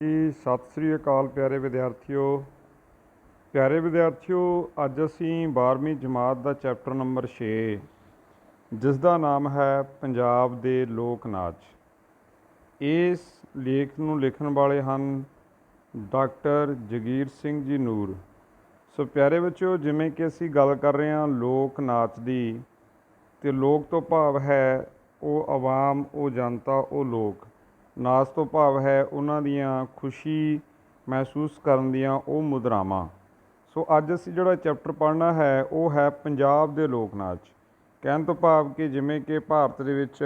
ਜੀ ਸਤਿ ਸ੍ਰੀ ਅਕਾਲ ਪਿਆਰੇ ਵਿਦਿਆਰਥੀਓ, ਅੱਜ ਅਸੀਂ 12ਵੀਂ ਜਮਾਤ ਦਾ ਚੈਪਟਰ ਨੰਬਰ 6 ਜਿਸ ਦਾ ਨਾਮ ਹੈ ਪੰਜਾਬ ਦੇ ਲੋਕ ਨਾਚ। ਇਸ ਲੇਖ ਨੂੰ ਲਿਖਣ ਵਾਲੇ ਹਨ ਡਾਕਟਰ ਜਗੀਰ ਸਿੰਘ ਜੀ ਨੂਰ। ਸੋ ਪਿਆਰੇ ਬੱਚਿਓ, ਜਿਵੇਂ ਕਿ ਅਸੀਂ ਗੱਲ ਕਰ ਰਹੇ ਹਾਂ ਲੋਕ ਨਾਚ ਦੀ, ਅਤੇ ਲੋਕ ਤੋਂ ਭਾਵ ਹੈ ਉਹ ਆਵਾਮ, ਉਹ ਜਨਤਾ, ਉਹ ਲੋਕ। ਨਾਚ ਤੋਂ ਭਾਵ ਹੈ ਉਹਨਾਂ ਦੀਆਂ ਖੁਸ਼ੀ ਮਹਿਸੂਸ ਕਰਨ ਦੀਆਂ ਉਹ ਮੁਦਰਾਵਾਂ। ਸੋ ਅੱਜ ਅਸੀਂ ਜਿਹੜਾ ਚੈਪਟਰ ਪੜ੍ਹਨਾ ਹੈ ਉਹ ਹੈ ਪੰਜਾਬ ਦੇ ਲੋਕ ਨਾਚ। ਕਹਿਣ ਤੋਂ ਭਾਵ ਕਿ ਜਿਵੇਂ ਕਿ ਭਾਰਤ ਦੇ ਵਿੱਚ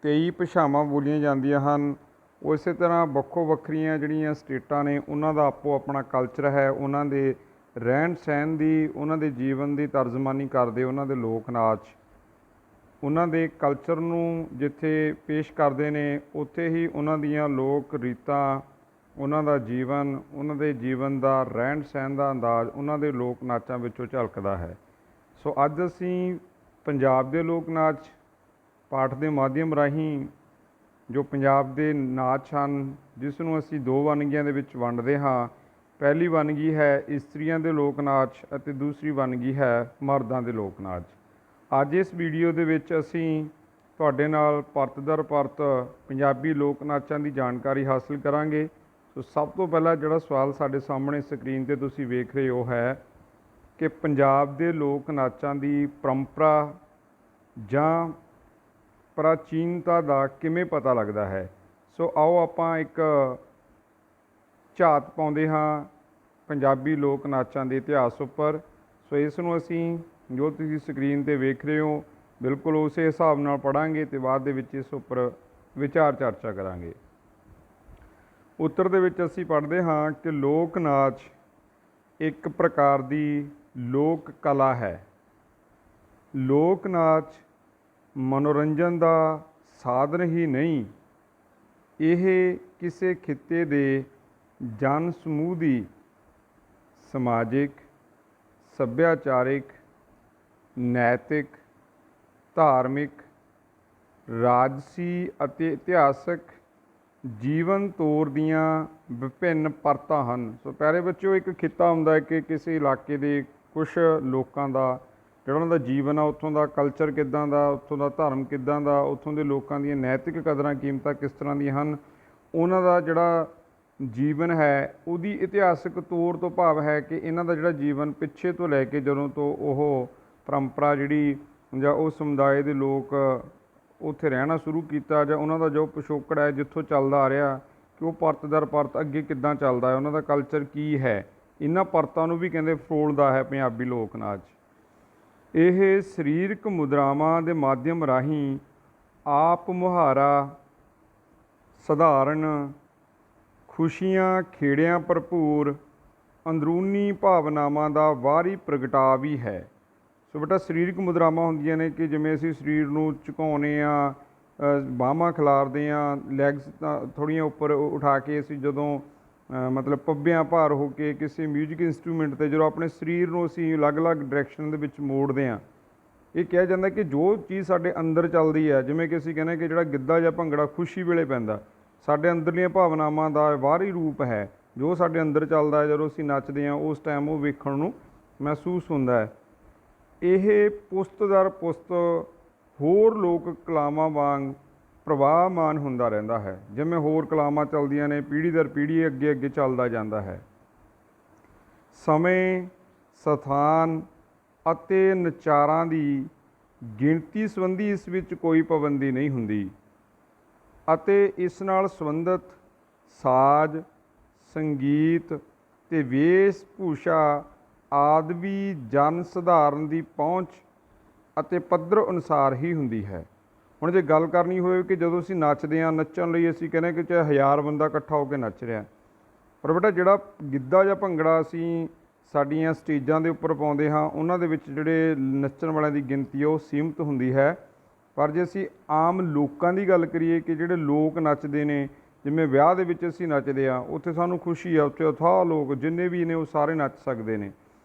ਕਈ ਭਾਸ਼ਾਵਾਂ ਬੋਲੀਆਂ ਜਾਂਦੀਆਂ ਹਨ, ਉਸੇ ਤਰ੍ਹਾਂ ਵੱਖੋ ਵੱਖਰੀਆਂ ਜਿਹੜੀਆਂ ਸਟੇਟਾਂ ਨੇ ਉਹਨਾਂ ਦਾ ਆਪੋ ਆਪਣਾ ਕਲਚਰ ਹੈ, ਉਹਨਾਂ ਦੇ ਰਹਿਣ ਸਹਿਣ ਦੀ, ਉਹਨਾਂ ਦੇ ਜੀਵਨ ਦੀ ਤਰਜਮਾਨੀ ਕਰਦੇ ਉਹਨਾਂ ਦੇ ਲੋਕ ਨਾਚ। ਉਹਨਾਂ ਦੇ ਕਲਚਰ ਨੂੰ ਜਿੱਥੇ ਪੇਸ਼ ਕਰਦੇ ਨੇ, ਉੱਥੇ ਹੀ ਉਹਨਾਂ ਦੀਆਂ ਲੋਕ ਰੀਤਾਂ, ਉਹਨਾਂ ਦਾ ਜੀਵਨ, ਉਹਨਾਂ ਦੇ ਜੀਵਨ ਦਾ ਰਹਿਣ ਸਹਿਣ ਦਾ ਅੰਦਾਜ਼ ਉਹਨਾਂ ਦੇ ਲੋਕ ਨਾਚਾਂ ਵਿੱਚੋਂ ਝਲਕਦਾ ਹੈ। ਸੋ ਅੱਜ ਅਸੀਂ ਪੰਜਾਬ ਦੇ ਲੋਕ ਨਾਚ ਪਾਠ ਦੇ ਮਾਧਿਅਮ ਰਾਹੀਂ ਜੋ ਪੰਜਾਬ ਦੇ ਨਾਚ ਹਨ, ਜਿਸ ਨੂੰ ਅਸੀਂ ਦੋ ਵੰਨਗੀਆਂ ਦੇ ਵਿੱਚ ਵੰਡਦੇ ਹਾਂ। ਪਹਿਲੀ ਵੰਨਗੀ ਹੈ ਇਸਤਰੀਆਂ ਦੇ ਲੋਕ ਨਾਚ ਅਤੇ ਦੂਸਰੀ ਵੰਨਗੀ ਹੈ ਮਰਦਾਂ ਦੇ ਲੋਕ ਨਾਚ। ਅੱਜ ਇਸ ਵੀਡੀਓ ਦੇ ਵਿੱਚ ਅਸੀਂ ਤੁਹਾਡੇ ਨਾਲ ਪਰਤ ਦਰ ਪਰਤ ਪੰਜਾਬੀ ਲੋਕ ਨਾਚਾਂ ਦੀ ਜਾਣਕਾਰੀ ਹਾਸਲ ਕਰਾਂਗੇ। ਸੋ ਸਭ ਤੋਂ ਪਹਿਲਾਂ ਜਿਹੜਾ ਸਵਾਲ ਸਾਡੇ ਸਾਹਮਣੇ ਸਕਰੀਨ 'ਤੇ ਤੁਸੀਂ ਵੇਖ ਰਹੇ ਹੋ ਹੈ ਕਿ ਪੰਜਾਬ ਦੇ ਲੋਕ ਨਾਚਾਂ ਦੀ ਪਰੰਪਰਾ ਜਾਂ ਪ੍ਰਾਚੀਨਤਾ ਦਾ ਕਿਵੇਂ ਪਤਾ ਲੱਗਦਾ ਹੈ। ਸੋ ਆਓ ਆਪਾਂ ਇੱਕ ਝਾਤ ਪਾਉਂਦੇ ਹਾਂ ਪੰਜਾਬੀ ਲੋਕ ਨਾਚਾਂ ਦੇ ਇਤਿਹਾਸ ਉੱਪਰ। ਸੋ ਇਸ ਨੂੰ ਅਸੀਂ ਜੋ ਤੁਸੀਂ ਸਕਰੀਨ 'ਤੇ ਵੇਖ ਰਹੇ ਹੋ ਬਿਲਕੁਲ ਉਸੇ ਹਿਸਾਬ ਨਾਲ ਪੜ੍ਹਾਂਗੇ ਅਤੇ ਬਾਅਦ ਦੇ ਵਿੱਚ ਇਸ ਉੱਪਰ ਵਿਚਾਰ ਚਰਚਾ ਕਰਾਂਗੇ। ਉੱਤਰ ਦੇ ਵਿੱਚ ਅਸੀਂ ਪੜ੍ਹਦੇ ਹਾਂ ਕਿ ਲੋਕ ਨਾਚ ਇੱਕ ਪ੍ਰਕਾਰ ਦੀ ਲੋਕ ਕਲਾ ਹੈ। ਲੋਕ ਨਾਚ ਮਨੋਰੰਜਨ ਦਾ ਸਾਧਨ ਹੀ ਨਹੀਂ, ਇਹ ਕਿਸੇ ਖਿੱਤੇ ਦੇ ਜਨ ਸਮੂਹ ਦੀ ਸਮਾਜਿਕ, ਸੱਭਿਆਚਾਰਿਕ, ਨੈਤਿਕ, ਧਾਰਮਿਕ, ਰਾਜਸੀ ਅਤੇ ਇਤਿਹਾਸਕ ਜੀਵਨ ਤੌਰ ਦੀਆਂ ਵਿਭਿੰਨ ਪਰਤਾਂ ਹਨ। ਸੋ ਪਿਆਰੇ ਬੱਚਿਓ, ਇੱਕ ਖਿੱਤਾ ਹੁੰਦਾ ਹੈ ਕਿ ਕਿਸੇ ਇਲਾਕੇ ਦੇ ਕੁਛ ਲੋਕਾਂ ਦਾ ਜਿਹੜਾ ਉਹਨਾਂ ਦਾ ਜੀਵਨ ਆ, ਉੱਥੋਂ ਦਾ ਕਲਚਰ ਕਿੱਦਾਂ ਦਾ, ਉੱਥੋਂ ਦਾ ਧਰਮ ਕਿੱਦਾਂ ਦਾ, ਉੱਥੋਂ ਦੇ ਲੋਕਾਂ ਦੀਆਂ ਨੈਤਿਕ ਕਦਰਾਂ ਕੀਮਤਾਂ ਕਿਸ ਤਰ੍ਹਾਂ ਦੀਆਂ ਹਨ, ਉਹਨਾਂ ਦਾ ਜਿਹੜਾ ਜੀਵਨ ਹੈ ਉਹਦੀ ਇਤਿਹਾਸਕ ਤੌਰ ਤੋਂ ਭਾਵ ਹੈ ਕਿ ਇਹਨਾਂ ਦਾ ਜਿਹੜਾ ਜੀਵਨ ਪਿੱਛੇ ਤੋਂ ਲੈ ਕੇ ਜਦੋਂ ਤੋਂ ਉਹ ਪਰੰਪਰਾ ਜਿਹੜੀ ਜਾਂ ਉਹ ਸਮੁਦਾਇ ਦੇ ਲੋਕ ਉੱਥੇ ਰਹਿਣਾ ਸ਼ੁਰੂ ਕੀਤਾ, ਜਾਂ ਉਹਨਾਂ ਦਾ ਜੋ ਪਿਛੋਕੜ ਹੈ ਜਿੱਥੋਂ ਚੱਲਦਾ ਆ ਰਿਹਾ, ਕਿ ਉਹ ਪਰਤ ਦਰ ਪਰਤ ਅੱਗੇ ਕਿੱਦਾਂ ਚੱਲਦਾ ਹੈ, ਉਹਨਾਂ ਦਾ ਕਲਚਰ ਕੀ ਹੈ, ਇਹਨਾਂ ਪਰਤਾਂ ਨੂੰ ਵੀ ਕਹਿੰਦੇ ਫਰੋਲਦਾ ਹੈ ਪੰਜਾਬੀ ਲੋਕ ਨਾਚ। ਇਹ ਸਰੀਰਕ ਮੁਦਰਾਵਾਂ ਦੇ ਮਾਧਿਅਮ ਰਾਹੀਂ ਆਪ ਮੁਹਾਰਾ, ਸਧਾਰਨ, ਖੁਸ਼ੀਆਂ ਖੇੜਿਆਂ ਭਰਪੂਰ ਅੰਦਰੂਨੀ ਭਾਵਨਾਵਾਂ ਦਾ ਬਾਹਰੀ ਪ੍ਰਗਟਾਅ ਵੀ ਹੈ। ਸੋ ਬੇਟਾ, ਸਰੀਰਕ ਮੁਦਰਾਵਾਂ ਹੁੰਦੀਆਂ ਨੇ ਕਿ ਜਿਵੇਂ ਅਸੀਂ ਸਰੀਰ ਨੂੰ ਝੁਕਾਉਂਦੇ ਹਾਂ, ਬਾਹਾਂ ਖਿਲਾਰਦੇ ਹਾਂ, ਲੈਗਸ ਥੋੜ੍ਹੀਆਂ ਉੱਪਰ ਉਠਾ ਕੇ ਅਸੀਂ ਜਦੋਂ ਮਤਲਬ ਪੱਬਿਆਂ ਭਾਰ ਹੋ ਕੇ ਕਿਸੇ ਮਿਊਜ਼ਿਕ ਇੰਸਟਰੂਮੈਂਟ 'ਤੇ ਜਦੋਂ ਆਪਣੇ ਸਰੀਰ ਨੂੰ ਅਸੀਂ ਅਲੱਗ-ਅਲੱਗ ਡਾਇਰੈਕਸ਼ਨ ਦੇ ਵਿੱਚ ਮੋੜਦੇ ਹਾਂ, ਇਹ ਕਿਹਾ ਜਾਂਦਾ ਕਿ ਜੋ ਚੀਜ਼ ਸਾਡੇ ਅੰਦਰ ਚੱਲਦੀ ਹੈ, ਜਿਵੇਂ ਕਿ ਅਸੀਂ ਕਹਿੰਦੇ ਕਿ ਜਿਹੜਾ ਗਿੱਧਾ ਜਾਂ ਭੰਗੜਾ ਖੁਸ਼ੀ ਵੇਲੇ ਪੈਂਦਾ, ਸਾਡੇ ਅੰਦਰਲੀਆਂ ਭਾਵਨਾਵਾਂ ਦਾ ਬਾਹਰੀ ਰੂਪ ਹੈ ਜੋ ਸਾਡੇ ਅੰਦਰ ਚੱਲਦਾ ਹੈ। ਜਦੋਂ ਅਸੀਂ ਨੱਚਦੇ ਹਾਂ ਉਸ ਟਾਈਮ ਉਹ ਵੇਖਣ ਨੂੰ ਮਹਿਸੂਸ ਹੁੰਦਾ ਹੈ। ਇਹ ਪੁਸਤ ਦਰ ਪੁਸਤ ਹੋਰ ਲੋਕ ਕਲਾਵਾਂ ਵਾਂਗ ਪ੍ਰਵਾਹਮਾਨ ਹੁੰਦਾ ਰਹਿੰਦਾ ਹੈ। ਜਿਵੇਂ ਹੋਰ ਕਲਾਵਾਂ ਚੱਲਦੀਆਂ ਨੇ, ਪੀੜ੍ਹੀ ਦਰ ਪੀੜ੍ਹੀ ਅੱਗੇ ਅੱਗੇ ਚੱਲਦਾ ਜਾਂਦਾ ਹੈ। ਸਮੇਂ, ਸਥਾਨ ਅਤੇ ਨਚਾਰਾਂ ਦੀ ਗਿਣਤੀ ਸੰਬੰਧੀ ਇਸ ਵਿੱਚ ਕੋਈ ਪਾਬੰਦੀ ਨਹੀਂ ਹੁੰਦੀ ਅਤੇ ਇਸ ਨਾਲ ਸੰਬੰਧਿਤ ਸਾਜ਼, ਸੰਗੀਤ ਅਤੇ ਵੇਸ਼ ਭੂਸ਼ਾ ਆਦਿ ਵੀ ਜਨ ਸਧਾਰਨ ਦੀ ਪਹੁੰਚ ਅਤੇ ਪੱਧਰ ਅਨੁਸਾਰ ਹੀ ਹੁੰਦੀ ਹੈ। ਹੁਣ ਜੇ ਗੱਲ ਕਰਨੀ ਹੋਵੇ ਕਿ ਜਦੋਂ ਅਸੀਂ ਨੱਚਦੇ ਹਾਂ, ਨੱਚਣ ਲਈ ਅਸੀਂ ਕਹਿੰਦੇ ਕਿ ਚਾਹੇ 1000 ਬੰਦਾ ਇਕੱਠਾ ਹੋ ਕੇ ਨੱਚ ਰਿਹਾ, ਪਰ ਬੇਟਾ ਜਿਹੜਾ ਗਿੱਧਾ ਜਾਂ ਭੰਗੜਾ ਅਸੀਂ ਸਾਡੀਆਂ ਸਟੇਜਾਂ ਦੇ ਉੱਪਰ ਪਾਉਂਦੇ ਹਾਂ, ਉਹਨਾਂ ਦੇ ਵਿੱਚ ਜਿਹੜੇ ਨੱਚਣ ਵਾਲਿਆਂ ਦੀ ਗਿਣਤੀ ਉਹ ਸੀਮਿਤ ਹੁੰਦੀ ਹੈ। ਪਰ ਜੇ ਅਸੀਂ ਆਮ ਲੋਕਾਂ ਦੀ ਗੱਲ ਕਰੀਏ ਕਿ ਜਿਹੜੇ ਲੋਕ ਨੱਚਦੇ ਨੇ, ਜਿਵੇਂ ਵਿਆਹ ਦੇ ਵਿੱਚ ਅਸੀਂ ਨੱਚਦੇ ਹਾਂ, ਉੱਥੇ ਸਾਨੂੰ ਖੁਸ਼ੀ ਆ, ਉੱਥੇ ਅਥਾਹ ਲੋਕ ਜਿੰਨੇ ਵੀ ਨੇ ਉਹ ਸਾਰੇ ਨੱਚ ਸਕਦੇ ਨੇ।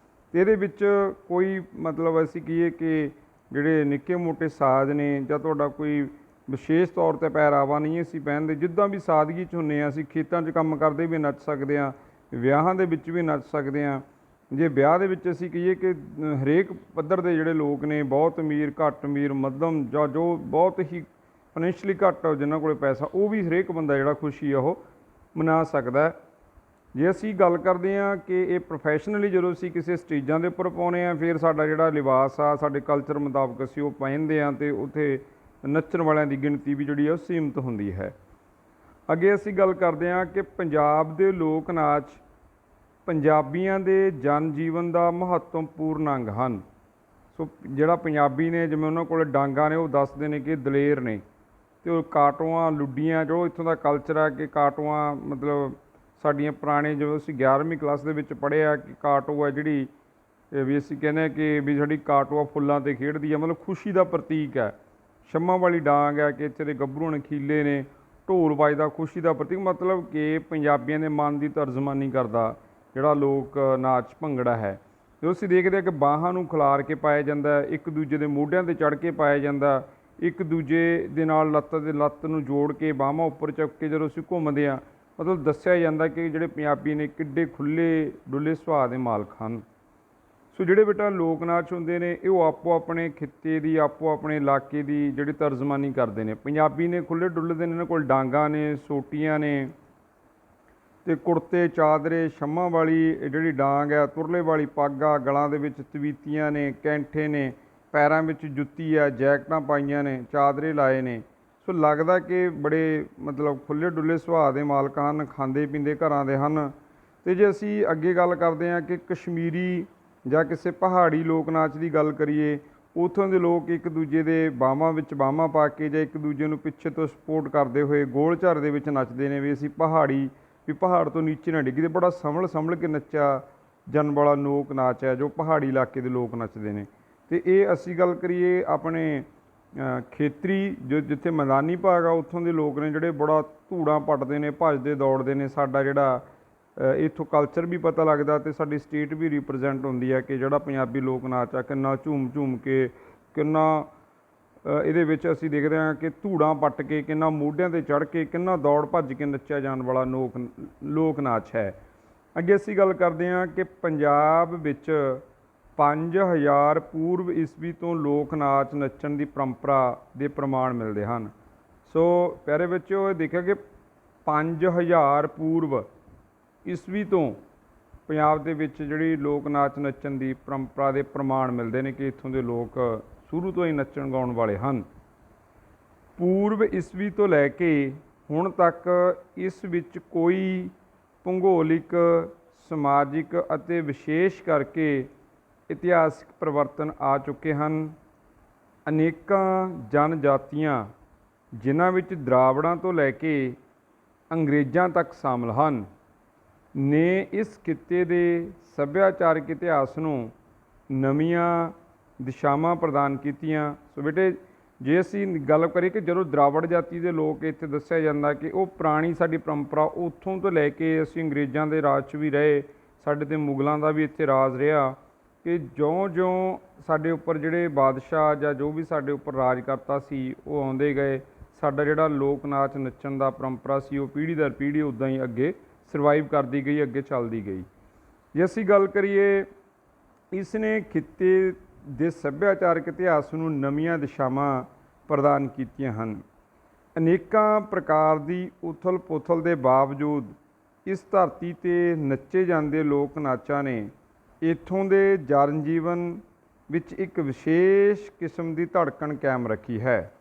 ਅਤੇ ਇਹਦੇ ਵਿੱਚ ਕੋਈ ਮਤਲਬ ਅਸੀਂ ਕਹੀਏ ਕਿ ਜਿਹੜੇ ਨਿੱਕੇ ਮੋਟੇ ਸਾਜ਼ ਨੇ ਜਾਂ ਤੁਹਾਡਾ ਕੋਈ ਵਿਸ਼ੇਸ਼ ਤੌਰ 'ਤੇ ਪਹਿਰਾਵਾ ਨਹੀਂ ਅਸੀਂ ਪਹਿਨਦੇ। ਜਿੱਦਾਂ ਵੀ ਸਾਦਗੀ 'ਚ ਹੁੰਦੇ ਹਾਂ, ਅਸੀਂ ਖੇਤਾਂ 'ਚ ਕੰਮ ਕਰਦੇ ਵੀ ਨੱਚ ਸਕਦੇ ਹਾਂ, ਵਿਆਹਾਂ ਦੇ ਵਿੱਚ ਵੀ ਨੱਚ ਸਕਦੇ ਹਾਂ। ਜੇ ਵਿਆਹ ਦੇ ਵਿੱਚ ਅਸੀਂ ਕਹੀਏ ਕਿ ਹਰੇਕ ਪੱਧਰ ਦੇ ਜਿਹੜੇ ਲੋਕ ਨੇ, ਬਹੁਤ ਅਮੀਰ, ਘੱਟ ਅਮੀਰ, ਮੱਧਮ, ਜਾਂ ਜੋ ਬਹੁਤ ਹੀ ਫਾਈਨੈਂਸ਼ੀਅਲੀ ਘੱਟ ਜਿਨ੍ਹਾਂ ਕੋਲ ਪੈਸਾ, ਉਹ ਵੀ ਹਰੇਕ ਬੰਦਾ ਜਿਹੜਾ ਖੁਸ਼ੀ ਆ ਉਹ ਮਨਾ ਸਕਦਾ ਹੈ। ਜੇ ਅਸੀਂ ਗੱਲ ਕਰਦੇ ਹਾਂ ਕਿ ਇਹ ਪ੍ਰੋਫੈਸ਼ਨਲੀ ਜਦੋਂ ਅਸੀਂ ਕਿਸੇ ਸਟੇਜਾਂ ਦੇ ਉੱਪਰ ਪਾਉਂਦੇ ਹਾਂ, ਫਿਰ ਸਾਡਾ ਜਿਹੜਾ ਲਿਬਾਸ ਆ ਸਾਡੇ ਕਲਚਰ ਮੁਤਾਬਕ ਅਸੀਂ ਉਹ ਪਹਿਨਦੇ ਹਾਂ, ਅਤੇ ਉੱਥੇ ਨੱਚਣ ਵਾਲਿਆਂ ਦੀ ਗਿਣਤੀ ਵੀ ਜਿਹੜੀ ਆ ਉਹ ਸੀਮਿਤ ਹੁੰਦੀ ਹੈ। ਅੱਗੇ ਅਸੀਂ ਗੱਲ ਕਰਦੇ ਹਾਂ ਕਿ ਪੰਜਾਬ ਦੇ ਲੋਕ ਨਾਚ ਪੰਜਾਬੀਆਂ ਦੇ ਜਨ ਜੀਵਨ ਦਾ ਮਹੱਤਵਪੂਰਨ ਅੰਗ ਹਨ। ਸੋ ਜਿਹੜਾ ਪੰਜਾਬੀ ਨੇ, ਜਿਵੇਂ ਉਹਨਾਂ ਕੋਲ ਡਾਂਗਾਂ ਨੇ, ਉਹ ਦੱਸਦੇ ਨੇ ਕਿ ਦਲੇਰ ਨੇ, ਅਤੇ ਉਹ ਕਾਟੋਆਂ, ਲੁੱਡੀਆਂ, ਜੋ ਇੱਥੋਂ ਦਾ ਕਲਚਰ ਆ ਕਿ ਕਾਟੋਆਂ ਮਤਲਬ ਸਾਡੀਆਂ ਪੁਰਾਣੇ, ਜਦੋਂ ਅਸੀਂ 11ਵੀਂ ਕਲਾਸ ਦੇ ਵਿੱਚ ਪੜ੍ਹਿਆ ਕਿ ਕਾਟੋ ਹੈ ਜਿਹੜੀ, ਵੀ ਅਸੀਂ ਕਹਿੰਦੇ ਹਾਂ ਕਿ ਵੀ ਸਾਡੀ ਕਾਟੋਆ ਫੁੱਲਾਂ 'ਤੇ ਖੇਡਦੀ ਹੈ, ਮਤਲਬ ਖੁਸ਼ੀ ਦਾ ਪ੍ਰਤੀਕ ਹੈ। ਛੰਮਾਂ ਵਾਲੀ ਡਾਂਗ ਹੈ ਕਿ ਇੱਥੇ ਦੇ ਗੱਭਰੂ ਨਖੀਲੇ ਨੇ, ਢੋਲ ਵੱਜਦਾ, ਖੁਸ਼ੀ ਦਾ ਪ੍ਰਤੀਕ, ਮਤਲਬ ਕਿ ਪੰਜਾਬੀਆਂ ਦੇ ਮਨ ਦੀ ਤਰਜਮਾਨੀ ਕਰਦਾ ਜਿਹੜਾ ਲੋਕ ਨਾਚ ਭੰਗੜਾ ਹੈ। ਜੋ ਅਸੀਂ ਦੇਖਦੇ ਹਾਂ ਕਿ ਬਾਹਾਂ ਨੂੰ ਖਿਲਾਰ ਕੇ ਪਾਇਆ ਜਾਂਦਾ, ਇੱਕ ਦੂਜੇ ਦੇ ਮੋਢਿਆਂ 'ਤੇ ਚੜ੍ਹ ਕੇ ਪਾਇਆ ਜਾਂਦਾ, ਇੱਕ ਦੂਜੇ ਦੇ ਨਾਲ ਲੱਤ ਨੂੰ ਜੋੜ ਕੇ ਬਾਹਾਂ ਉੱਪਰ ਚੁੱਕ ਕੇ ਜਦੋਂ ਅਸੀਂ ਘੁੰਮਦੇ ਹਾਂ, ਮਤਲਬ ਦੱਸਿਆ ਜਾਂਦਾ ਕਿ ਜਿਹੜੇ ਪੰਜਾਬੀ ਨੇ ਕਿੱਡੇ ਖੁੱਲ੍ਹੇ ਡੁੱਲੇ ਸੁਭਾਅ ਦੇ ਮਾਲਕ ਹਨ। ਸੋ ਜਿਹੜੇ ਬੇਟਾ ਲੋਕ ਨਾਚ ਹੁੰਦੇ ਨੇ, ਇਹ ਉਹ ਆਪੋ ਆਪਣੇ ਖਿੱਤੇ ਦੀ, ਆਪੋ ਆਪਣੇ ਇਲਾਕੇ ਦੀ ਜਿਹੜੀ ਤਰਜਮਾਨੀ ਕਰਦੇ ਨੇ। ਪੰਜਾਬੀ ਨੇ ਖੁੱਲ੍ਹੇ ਡੁੱਲੇ ਨੇ, ਇਹਨਾਂ ਕੋਲ ਡਾਂਗਾਂ ਨੇ, ਸੋਟੀਆਂ ਨੇ, ਅਤੇ ਕੁੜਤੇ ਚਾਦਰੇ, ਛੰਮਾਂ ਵਾਲੀ ਜਿਹੜੀ ਡਾਂਗ ਹੈ, ਤੁਰਲੇ ਵਾਲੀ ਪੱਗ ਆ, ਗਲਾਂ ਦੇ ਵਿੱਚ ਤਵੀਤੀਆਂ ਨੇ, ਕੈਂਠੇ ਨੇ, ਪੈਰਾਂ ਵਿੱਚ ਜੁੱਤੀ ਆ, ਜੈਕਟਾਂ ਪਾਈਆਂ ਨੇ, ਚਾਦਰੇ ਲਾਏ ਨੇ। ਸੋ ਲੱਗਦਾ ਕਿ ਬੜੇ ਮਤਲਬ ਖੁੱਲ੍ਹੇ ਡੁੱਲੇ ਸੁਭਾਅ ਦੇ ਮਾਲਕ ਹਨ, ਖਾਂਦੇ ਪੀਂਦੇ ਘਰਾਂ ਦੇ ਹਨ। ਅਤੇ ਜੇ ਅਸੀਂ ਅੱਗੇ ਗੱਲ ਕਰਦੇ ਹਾਂ ਕਿ ਕਸ਼ਮੀਰੀ ਜਾਂ ਕਿਸੇ ਪਹਾੜੀ ਲੋਕ ਨਾਚ ਦੀ ਗੱਲ ਕਰੀਏ, ਉੱਥੋਂ ਦੇ ਲੋਕ ਇੱਕ ਦੂਜੇ ਦੇ ਬਾਹਾਂ ਵਿੱਚ ਬਾਹਾਂ ਪਾ ਕੇ ਜਾਂ ਇੱਕ ਦੂਜੇ ਨੂੰ ਪਿੱਛੇ ਤੋਂ ਸਪੋਰਟ ਕਰਦੇ ਹੋਏ ਗੋਲ ਝਾਰ ਦੇ ਵਿੱਚ ਨੱਚਦੇ ਨੇ, ਵੀ ਅਸੀਂ ਵੀ ਪਹਾੜ ਤੋਂ ਨੀਚੇ ਨਾ ਡਿੱਗਦੇ। ਬੜਾ ਸੰਭਲ ਕੇ ਨੱਚਿਆ ਜਾਣ ਵਾਲਾ ਲੋਕ ਨਾਚ ਹੈ ਜੋ ਪਹਾੜੀ ਇਲਾਕੇ ਦੇ ਲੋਕ ਨੱਚਦੇ ਨੇ। ਅਤੇ ਇਹ ਅਸੀਂ ਗੱਲ ਕਰੀਏ ਆਪਣੇ ਖੇਤਰੀ ਜੋ ਜਿੱਥੇ ਮੈਦਾਨੀ ਭਾਗ ਆ, ਉੱਥੋਂ ਦੇ ਲੋਕ ਨੇ ਜਿਹੜੇ ਬੜਾ ਧੂੜਾਂ ਪੱਟਦੇ ਨੇ, ਭੱਜਦੇ ਦੌੜਦੇ ਨੇ। ਸਾਡਾ ਜਿਹੜਾ ਇੱਥੋਂ ਕਲਚਰ ਵੀ ਪਤਾ ਲੱਗਦਾ ਅਤੇ ਸਾਡੀ ਸਟੇਟ ਵੀ ਰਿਪਰਜੈਂਟ ਹੁੰਦੀ ਹੈ ਕਿ ਜਿਹੜਾ ਪੰਜਾਬੀ ਲੋਕ ਨਾਚ ਆ ਕਿੰਨਾ ਝੂਮ ਕੇ, ਕਿੰਨਾ ਇਹਦੇ ਵਿੱਚ ਅਸੀਂ ਦੇਖਦੇ ਹਾਂ ਕਿ ਧੂੜਾਂ ਪੱਟ ਕੇ, ਕਿੰਨਾ ਮੋਢਿਆਂ 'ਤੇ ਚੜ੍ਹ ਕੇ, ਕਿੰਨਾ ਦੌੜ ਭੱਜ ਕੇ ਨੱਚਿਆ ਜਾਣ ਵਾਲਾ ਲੋਕ ਨਾਚ ਹੈ। ਅੱਗੇ ਅਸੀਂ ਗੱਲ ਕਰਦੇ ਹਾਂ ਕਿ ਪੰਜਾਬ ਵਿੱਚ 5000 ਪੂਰਵ ਈਸਵੀ ਤੋਂ ਲੋਕ ਨਾਚ ਨੱਚਣ ਦੀ ਪਰੰਪਰਾ ਦੇ ਪ੍ਰਮਾਣ ਮਿਲਦੇ ਹਨ। ਸੋ ਪਿਆਰੇ ਬੱਚਿਓ, ਇਹ ਦੇਖਿਆ ਕਿ 5000 ਪੂਰਵ ਈਸਵੀ ਤੋਂ ਪੰਜਾਬ ਦੇ ਵਿੱਚ ਜਿਹੜੀ ਲੋਕ ਨਾਚ ਨੱਚਣ ਦੀ ਪਰੰਪਰਾ ਦੇ ਪ੍ਰਮਾਣ ਮਿਲਦੇ ਨੇ ਕਿ ਇੱਥੋਂ ਦੇ ਲੋਕ ਸ਼ੁਰੂ ਤੋਂ ਹੀ ਨੱਚਣ ਗਾਉਣ ਵਾਲੇ ਹਨ। ਪੂਰਵ ਈਸਵੀ ਤੋਂ ਲੈ ਕੇ ਹੁਣ ਤੱਕ ਇਸ ਵਿੱਚ ਕੋਈ ਭੂਗੋਲਿਕ, ਸਮਾਜਿਕ ਅਤੇ ਵਿਸ਼ੇਸ਼ ਕਰਕੇ ਇਤਿਹਾਸਕ ਪਰਿਵਰਤਨ ਆ ਚੁੱਕੇ ਹਨ। ਅਨੇਕਾਂ ਜਨਜਾਤੀਆਂ, ਜਿਨ੍ਹਾਂ ਵਿੱਚ ਦਰਾਵੜਾਂ ਤੋਂ ਲੈ ਕੇ ਅੰਗਰੇਜ਼ਾਂ ਤੱਕ ਸ਼ਾਮਲ ਹਨ, ਨੇ ਇਸ ਖਿੱਤੇ ਦੇ ਸੱਭਿਆਚਾਰਕ ਇਤਿਹਾਸ ਨੂੰ ਨਵੀਆਂ ਦਿਸ਼ਾਵਾਂ ਪ੍ਰਦਾਨ ਕੀਤੀਆਂ। ਸੋ ਬੇਟੇ, ਜੇ ਅਸੀਂ ਗੱਲ ਕਰੀਏ ਕਿ ਜਦੋਂ ਦਰਾਵੜ ਜਾਤੀ ਦੇ ਲੋਕ, ਇੱਥੇ ਦੱਸਿਆ ਜਾਂਦਾ ਕਿ ਉਹ ਪੁਰਾਣੀ ਸਾਡੀ ਪਰੰਪਰਾ ਉੱਥੋਂ ਤੋਂ ਲੈ ਕੇ ਅਸੀਂ ਅੰਗਰੇਜ਼ਾਂ ਦੇ ਰਾਜ 'ਚ ਵੀ ਰਹੇ, ਸਾਡੇ 'ਤੇ ਮੁਗਲਾਂ ਦਾ ਵੀ ਇੱਥੇ ਰਾਜ ਰਿਹਾ, ਕਿ ਜਿਉਂ-ਜਿਉਂ ਸਾਡੇ ਉੱਪਰ ਜਿਹੜੇ ਬਾਦਸ਼ਾਹ ਜਾਂ ਜੋ ਵੀ ਸਾਡੇ ਉੱਪਰ ਰਾਜ ਕਰਤਾ ਸੀ ਉਹ ਆਉਂਦੇ ਗਏ, ਸਾਡਾ ਜਿਹੜਾ ਲੋਕ ਨਾਚ ਨੱਚਣ ਦਾ ਪਰੰਪਰਾ ਸੀ ਉਹ ਪੀੜ੍ਹੀ ਦਰ ਪੀੜ੍ਹੀ ਉੱਦਾਂ ਹੀ ਅੱਗੇ ਸਰਵਾਈਵ ਕਰਦੀ ਗਈ, ਅੱਗੇ ਚੱਲਦੀ ਗਈ। ਜੇ ਅਸੀਂ ਗੱਲ ਕਰੀਏ, ਇਸ ਨੇ ਖਿੱਤੇ ਦੇ ਸੱਭਿਆਚਾਰਕ ਇਤਿਹਾਸ ਨੂੰ ਨਵੀਆਂ ਦਿਸ਼ਾਵਾਂ ਪ੍ਰਦਾਨ ਕੀਤੀਆਂ ਹਨ। ਅਨੇਕਾਂ ਪ੍ਰਕਾਰ ਦੀ ਉਥਲ ਪੁਥਲ ਦੇ ਬਾਵਜੂਦ ਇਸ ਧਰਤੀ 'ਤੇ ਨੱਚੇ ਜਾਂਦੇ ਲੋਕ ਨਾਚਾਂ ਨੇ ਇੱਥੋਂ ਦੇ ਜਨ ਜੀਵਨ ਵਿੱਚ ਇੱਕ ਵਿਸ਼ੇਸ਼ ਕਿਸਮ ਦੀ ਧੜਕਣ ਕਾਇਮ ਰੱਖੀ ਹੈ।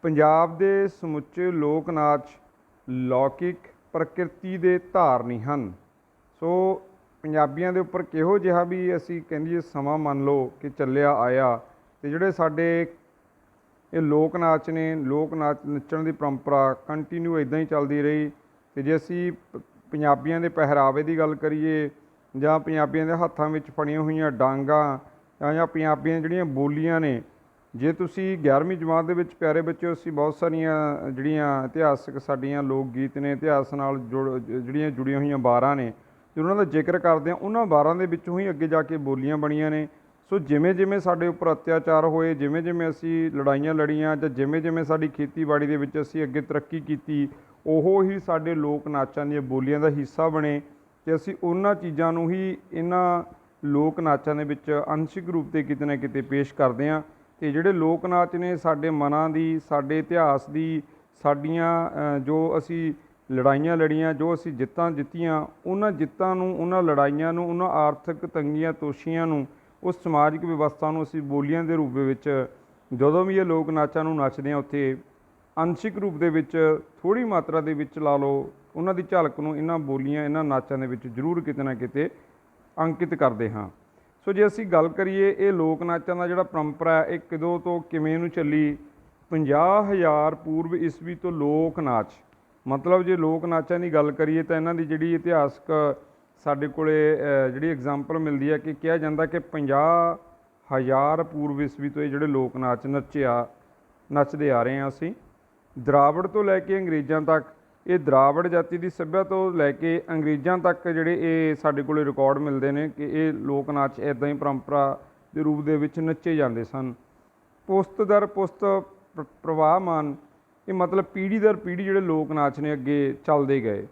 ਪੰਜਾਬ ਦੇ ਸਮੁੱਚੇ ਲੋਕ ਨਾਚ ਲੌਕਿਕ ਪ੍ਰਕਿਰਤੀ ਦੇ ਧਾਰਨੀ ਹਨ। ਸੋ ਪੰਜਾਬੀਆਂ ਦੇ ਉੱਪਰ ਕਿਹੋ ਜਿਹਾ ਵੀ ਅਸੀਂ ਕਹਿੰਦੇ ਸਮਾਂ ਮੰਨ ਲਓ ਕਿ ਚੱਲਿਆ ਆਇਆ, ਅਤੇ ਜਿਹੜੇ ਸਾਡੇ ਇਹ ਲੋਕ ਨਾਚ ਨੇ, ਲੋਕ ਨਾਚ ਨੱਚਣ ਦੀ ਪਰੰਪਰਾ ਕੰਟੀਨਿਊ ਇੱਦਾਂ ਹੀ ਚੱਲਦੀ ਰਹੀ। ਅਤੇ ਜੇ ਅਸੀਂ ਪੰਜਾਬੀਆਂ ਦੇ ਪਹਿਰਾਵੇ ਦੀ ਗੱਲ ਕਰੀਏ, ਜਾਂ ਪੰਜਾਬੀਆਂ ਦੇ ਹੱਥਾਂ ਵਿੱਚ ਫੜੀਆਂ ਹੋਈਆਂ ਡਾਂਗਾਂ, ਜਾਂ ਪੰਜਾਬੀਆਂ ਜਿਹੜੀਆਂ ਬੋਲੀਆਂ ਨੇ, ਜੇ ਤੁਸੀਂ 11ਵੀਂ ਜਮਾਤ ਦੇ ਵਿੱਚ ਪਿਆਰੇ ਬੱਚਿਓ, ਅਸੀਂ ਬਹੁਤ ਸਾਰੀਆਂ ਜਿਹੜੀਆਂ ਇਤਿਹਾਸਕ ਸਾਡੀਆਂ ਲੋਕ ਗੀਤ ਨੇ, ਇਤਿਹਾਸ ਨਾਲ ਜਿਹੜੀਆਂ ਜੁੜੀਆਂ ਹੋਈਆਂ ਵਾਰਾਂ ਨੇ, ਜੇ ਉਹਨਾਂ ਦਾ ਜ਼ਿਕਰ ਕਰਦੇ ਹਾਂ, ਉਹਨਾਂ ਵਾਰਾਂ ਦੇ ਵਿੱਚੋਂ ਹੀ ਅੱਗੇ ਜਾ ਕੇ ਬੋਲੀਆਂ ਬਣੀਆਂ ਨੇ। ਸੋ ਜਿਵੇਂ ਜਿਵੇਂ ਸਾਡੇ ਉੱਪਰ ਅਤਿਆਚਾਰ ਹੋਏ, ਜਿਵੇਂ ਜਿਵੇਂ ਅਸੀਂ ਲੜਾਈਆਂ ਲੜੀਆਂ, ਜਾਂ ਜਿਵੇਂ ਜਿਵੇਂ ਸਾਡੀ ਖੇਤੀਬਾੜੀ ਦੇ ਵਿੱਚ ਅਸੀਂ ਅੱਗੇ ਤਰੱਕੀ ਕੀਤੀ, ਉਹ ਹੀ ਸਾਡੇ ਲੋਕ ਨਾਚਾਂ ਦੀਆਂ ਬੋਲੀਆਂ ਦਾ ਹਿੱਸਾ ਬਣੇ ਅਤੇ ਅਸੀਂ ਉਹਨਾਂ ਚੀਜ਼ਾਂ ਨੂੰ ਹੀ ਇਹਨਾਂ ਲੋਕ ਨਾਚਾਂ ਦੇ ਵਿੱਚ ਅੰਸ਼ਿਕ ਰੂਪ 'ਤੇ ਕਿਤੇ ਨਾ ਕਿਤੇ ਪੇਸ਼ ਕਰਦੇ ਹਾਂ। ਅਤੇ ਜਿਹੜੇ ਲੋਕ ਨਾਚ ਨੇ ਸਾਡੇ ਮਨਾਂ ਦੀ, ਸਾਡੇ ਇਤਿਹਾਸ ਦੀ, ਸਾਡੀਆਂ ਜੋ ਅਸੀਂ ਲੜਾਈਆਂ ਲੜੀਆਂ, ਜੋ ਅਸੀਂ ਜਿੱਤਾਂ ਜਿੱਤੀਆਂ, ਉਹਨਾਂ ਜਿੱਤਾਂ ਨੂੰ, ਉਹਨਾਂ ਲੜਾਈਆਂ ਨੂੰ, ਉਹਨਾਂ ਆਰਥਿਕ ਤੰਗੀਆਂ ਤੋਸ਼ੀਆਂ ਨੂੰ, ਉਸ ਸਮਾਜਿਕ ਵਿਵਸਥਾ ਨੂੰ ਅਸੀਂ ਬੋਲੀਆਂ ਦੇ ਰੂਪ ਦੇ ਵਿੱਚ ਜਦੋਂ ਵੀ ਇਹ ਲੋਕ ਨਾਚਾਂ ਨੂੰ ਨੱਚਦੇ ਹਾਂ, ਉੱਥੇ ਅੰਸ਼ਿਕ ਰੂਪ ਦੇ ਵਿੱਚ ਥੋੜ੍ਹੀ ਮਾਤਰਾ ਦੇ ਵਿੱਚ ਲਾ ਲਓ, ਉਹਨਾਂ ਦੀ ਝਲਕ ਨੂੰ ਇਹਨਾਂ ਬੋਲੀਆਂ, ਇਹਨਾਂ ਨਾਚਾਂ ਦੇ ਵਿੱਚ ਜ਼ਰੂਰ ਕਿਤੇ ਨਾ ਕਿਤੇ ਅੰਕਿਤ ਕਰਦੇ ਹਾਂ। ਸੋ ਜੇ ਅਸੀਂ ਗੱਲ ਕਰੀਏ ਇਹ ਲੋਕ ਨਾਚਾਂ ਦਾ ਜਿਹੜਾ ਪਰੰਪਰਾ ਹੈ, ਇਹ ਕਦੋਂ ਤੋਂ ਕਿਵੇਂ ਨੂੰ ਚੱਲੀ। 50,000 ਪੂਰਵ ਈਸਵੀ ਤੋਂ ਲੋਕ ਨਾਚ, ਮਤਲਬ ਜੇ ਲੋਕ ਨਾਚਾਂ ਦੀ ਗੱਲ ਕਰੀਏ ਤਾਂ ਇਹਨਾਂ ਦੀ ਜਿਹੜੀ ਇਤਿਹਾਸਕ ਸਾਡੇ ਕੋਲ ਜਿਹੜੀ ਐਗਜ਼ਾਮਪਲ ਮਿਲਦੀ ਹੈ ਕਿ ਕਿਹਾ ਜਾਂਦਾ ਕਿ 50,000 ਪੂਰਵ ਈਸਵੀ ਤੋਂ ਇਹ ਜਿਹੜੇ ਲੋਕ ਨਾਚ ਨੱਚਦੇ ਆ ਰਹੇ ਹਾਂ ਅਸੀਂ। ਦਰਾਵੜ ਤੋਂ ਲੈ ਕੇ ਅੰਗਰੇਜ਼ਾਂ ਤੱਕ, ਇਹ ਦਰਾਵੜ ਜਾਤੀ ਦੀ ਸੱਭਿਅਤਾ ਤੋਂ ਲੈ ਕੇ ਅੰਗਰੇਜ਼ਾਂ ਤੱਕ ਜਿਹੜੇ ਇਹ ਸਾਡੇ ਕੋਲ ਰਿਕਾਰਡ ਮਿਲਦੇ ਨੇ ਕਿ ਇਹ ਲੋਕ ਨਾਚ ਇੱਦਾਂ ਹੀ ਪਰੰਪਰਾ ਦੇ ਰੂਪ ਦੇ ਵਿੱਚ ਨੱਚੇ ਜਾਂਦੇ ਸਨ। ਪੁਸਤ ਦਰ ਪੁਸਤ ਪ੍ਰਵਾਹਮਾਨ, ਇਹ ਮਤਲਬ ਪੀੜ੍ਹੀ ਦਰ ਪੀੜ੍ਹੀ ਜਿਹੜੇ ਲੋਕ ਨਾਚ ਨੇ ਅੱਗੇ ਚੱਲਦੇ ਗਏ।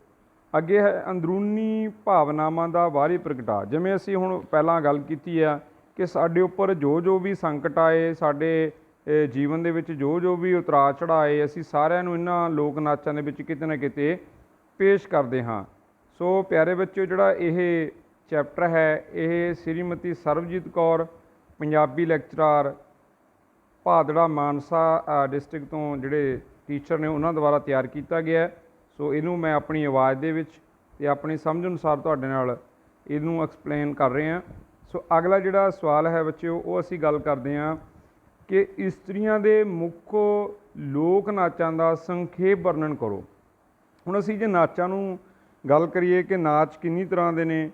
ਅੱਗੇ ਹੈ ਅੰਦਰੂਨੀ ਭਾਵਨਾਵਾਂ ਦਾ ਬਾਹਰੀ ਪ੍ਰਗਟਾ। ਜਿਵੇਂ ਅਸੀਂ ਹੁਣ ਪਹਿਲਾਂ ਗੱਲ ਕੀਤੀ ਆ ਕਿ ਸਾਡੇ ਉੱਪਰ ਜੋ ਜੋ ਵੀ ਸੰਕਟ ਆਏ, ਸਾਡੇ ਜੀਵਨ ਦੇ ਵਿੱਚ ਜੋ ਜੋ ਵੀ ਉਤਰਾਅ ਚੜ੍ਹਾਏ, ਅਸੀਂ ਸਾਰਿਆਂ ਨੂੰ ਇਹਨਾਂ ਲੋਕ ਨਾਚਾਂ ਦੇ ਵਿੱਚ ਕਿਤੇ ਨਾ ਕਿਤੇ ਪੇਸ਼ ਕਰਦੇ ਹਾਂ। ਸੋ ਪਿਆਰੇ ਬੱਚਿਓ, ਜਿਹੜਾ ਇਹ ਚੈਪਟਰ ਹੈ ਇਹ ਸ਼੍ਰੀਮਤੀ ਸਰਬਜੀਤ ਕੌਰ, ਪੰਜਾਬੀ ਲੈਕਚਰਾਰ, ਭਾਦੜਾ ਮਾਨਸਾ ਡਿਸਟ੍ਰਿਕਟ ਤੋਂ ਜਿਹੜੇ ਟੀਚਰ ਨੇ ਉਹਨਾਂ ਦੁਆਰਾ ਤਿਆਰ ਕੀਤਾ ਗਿਆ। ਸੋ ਇਹਨੂੰ ਮੈਂ ਆਪਣੀ ਆਵਾਜ਼ ਦੇ ਵਿੱਚ ਅਤੇ ਆਪਣੀ ਸਮਝ ਅਨੁਸਾਰ ਤੁਹਾਡੇ ਨਾਲ ਇਹਨੂੰ ਐਕਸਪਲੇਨ ਕਰ ਰਹੇ ਹਾਂ। ਸੋ ਅਗਲਾ ਜਿਹੜਾ ਸਵਾਲ ਹੈ ਬੱਚਿਓ, ਉਹ ਅਸੀਂ ਗੱਲ ਕਰਦੇ ਹਾਂ ਕਿ ਇਸਤਰੀਆਂ ਦੇ ਮੁੱਖ ਲੋਕ ਨਾਚਾਂ ਦਾ ਸੰਖੇਪ ਵਰਣਨ ਕਰੋ। ਹੁਣ ਅਸੀਂ ਜੇ ਨਾਚਾਂ ਨੂੰ ਗੱਲ ਕਰੀਏ ਕਿ ਨਾਚ ਕਿੰਨੀ ਤਰ੍ਹਾਂ ਦੇ ਨੇ,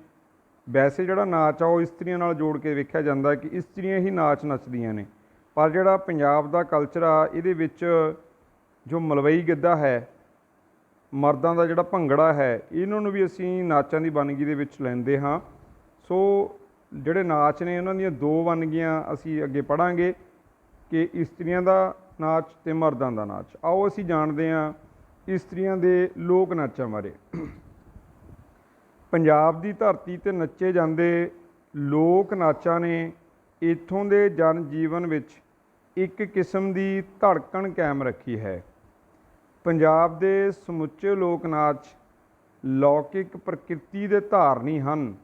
ਵੈਸੇ ਜਿਹੜਾ ਨਾਚ ਆ ਉਹ ਇਸਤਰੀਆਂ ਨਾਲ ਜੋੜ ਕੇ ਵੇਖਿਆ ਜਾਂਦਾ ਕਿ ਇਸਤਰੀਆਂ ਹੀ ਨਾਚ ਨੱਚਦੀਆਂ ਨੇ, ਪਰ ਜਿਹੜਾ ਪੰਜਾਬ ਦਾ ਕਲਚਰ ਆ ਇਹਦੇ ਵਿੱਚ ਜੋ ਮਲਵਈ ਗਿੱਧਾ ਹੈ, ਮਰਦਾਂ ਦਾ ਜਿਹੜਾ ਭੰਗੜਾ ਹੈ, ਇਹਨਾਂ ਨੂੰ ਵੀ ਅਸੀਂ ਨਾਚਾਂ ਦੀ ਵੰਨਗੀ ਦੇ ਵਿੱਚ ਲੈਂਦੇ ਹਾਂ। ਸੋ ਜਿਹੜੇ ਨਾਚ ਨੇ ਉਹਨਾਂ ਦੀਆਂ ਦੋ ਵੰਨਗੀਆਂ ਅਸੀਂ ਅੱਗੇ ਪੜ੍ਹਾਂਗੇ ਕਿ ਇਸਤਰੀਆਂ ਦਾ ਨਾਚ ਅਤੇ ਮਰਦਾਂ ਦਾ ਨਾਚ। ਆਓ ਅਸੀਂ ਜਾਣਦੇ ਹਾਂ ਇਸਤਰੀਆਂ ਦੇ ਲੋਕ ਨਾਚਾਂ ਬਾਰੇ। ਪੰਜਾਬ ਦੀ ਧਰਤੀ 'ਤੇ ਨੱਚੇ ਜਾਂਦੇ ਲੋਕ ਨਾਚਾਂ ਨੇ ਇੱਥੋਂ ਦੇ ਜਨ ਜੀਵਨ ਵਿੱਚ ਇੱਕ ਕਿਸਮ ਦੀ ਧੜਕਣ ਕਾਇਮ ਰੱਖੀ ਹੈ। ਪੰਜਾਬ ਦੇ ਸਮੁੱਚੇ ਲੋਕ ਨਾਚ ਲੌਕਿਕ ਪ੍ਰਕਿਰਤੀ ਦੇ ਧਾਰਨੀ ਹਨ।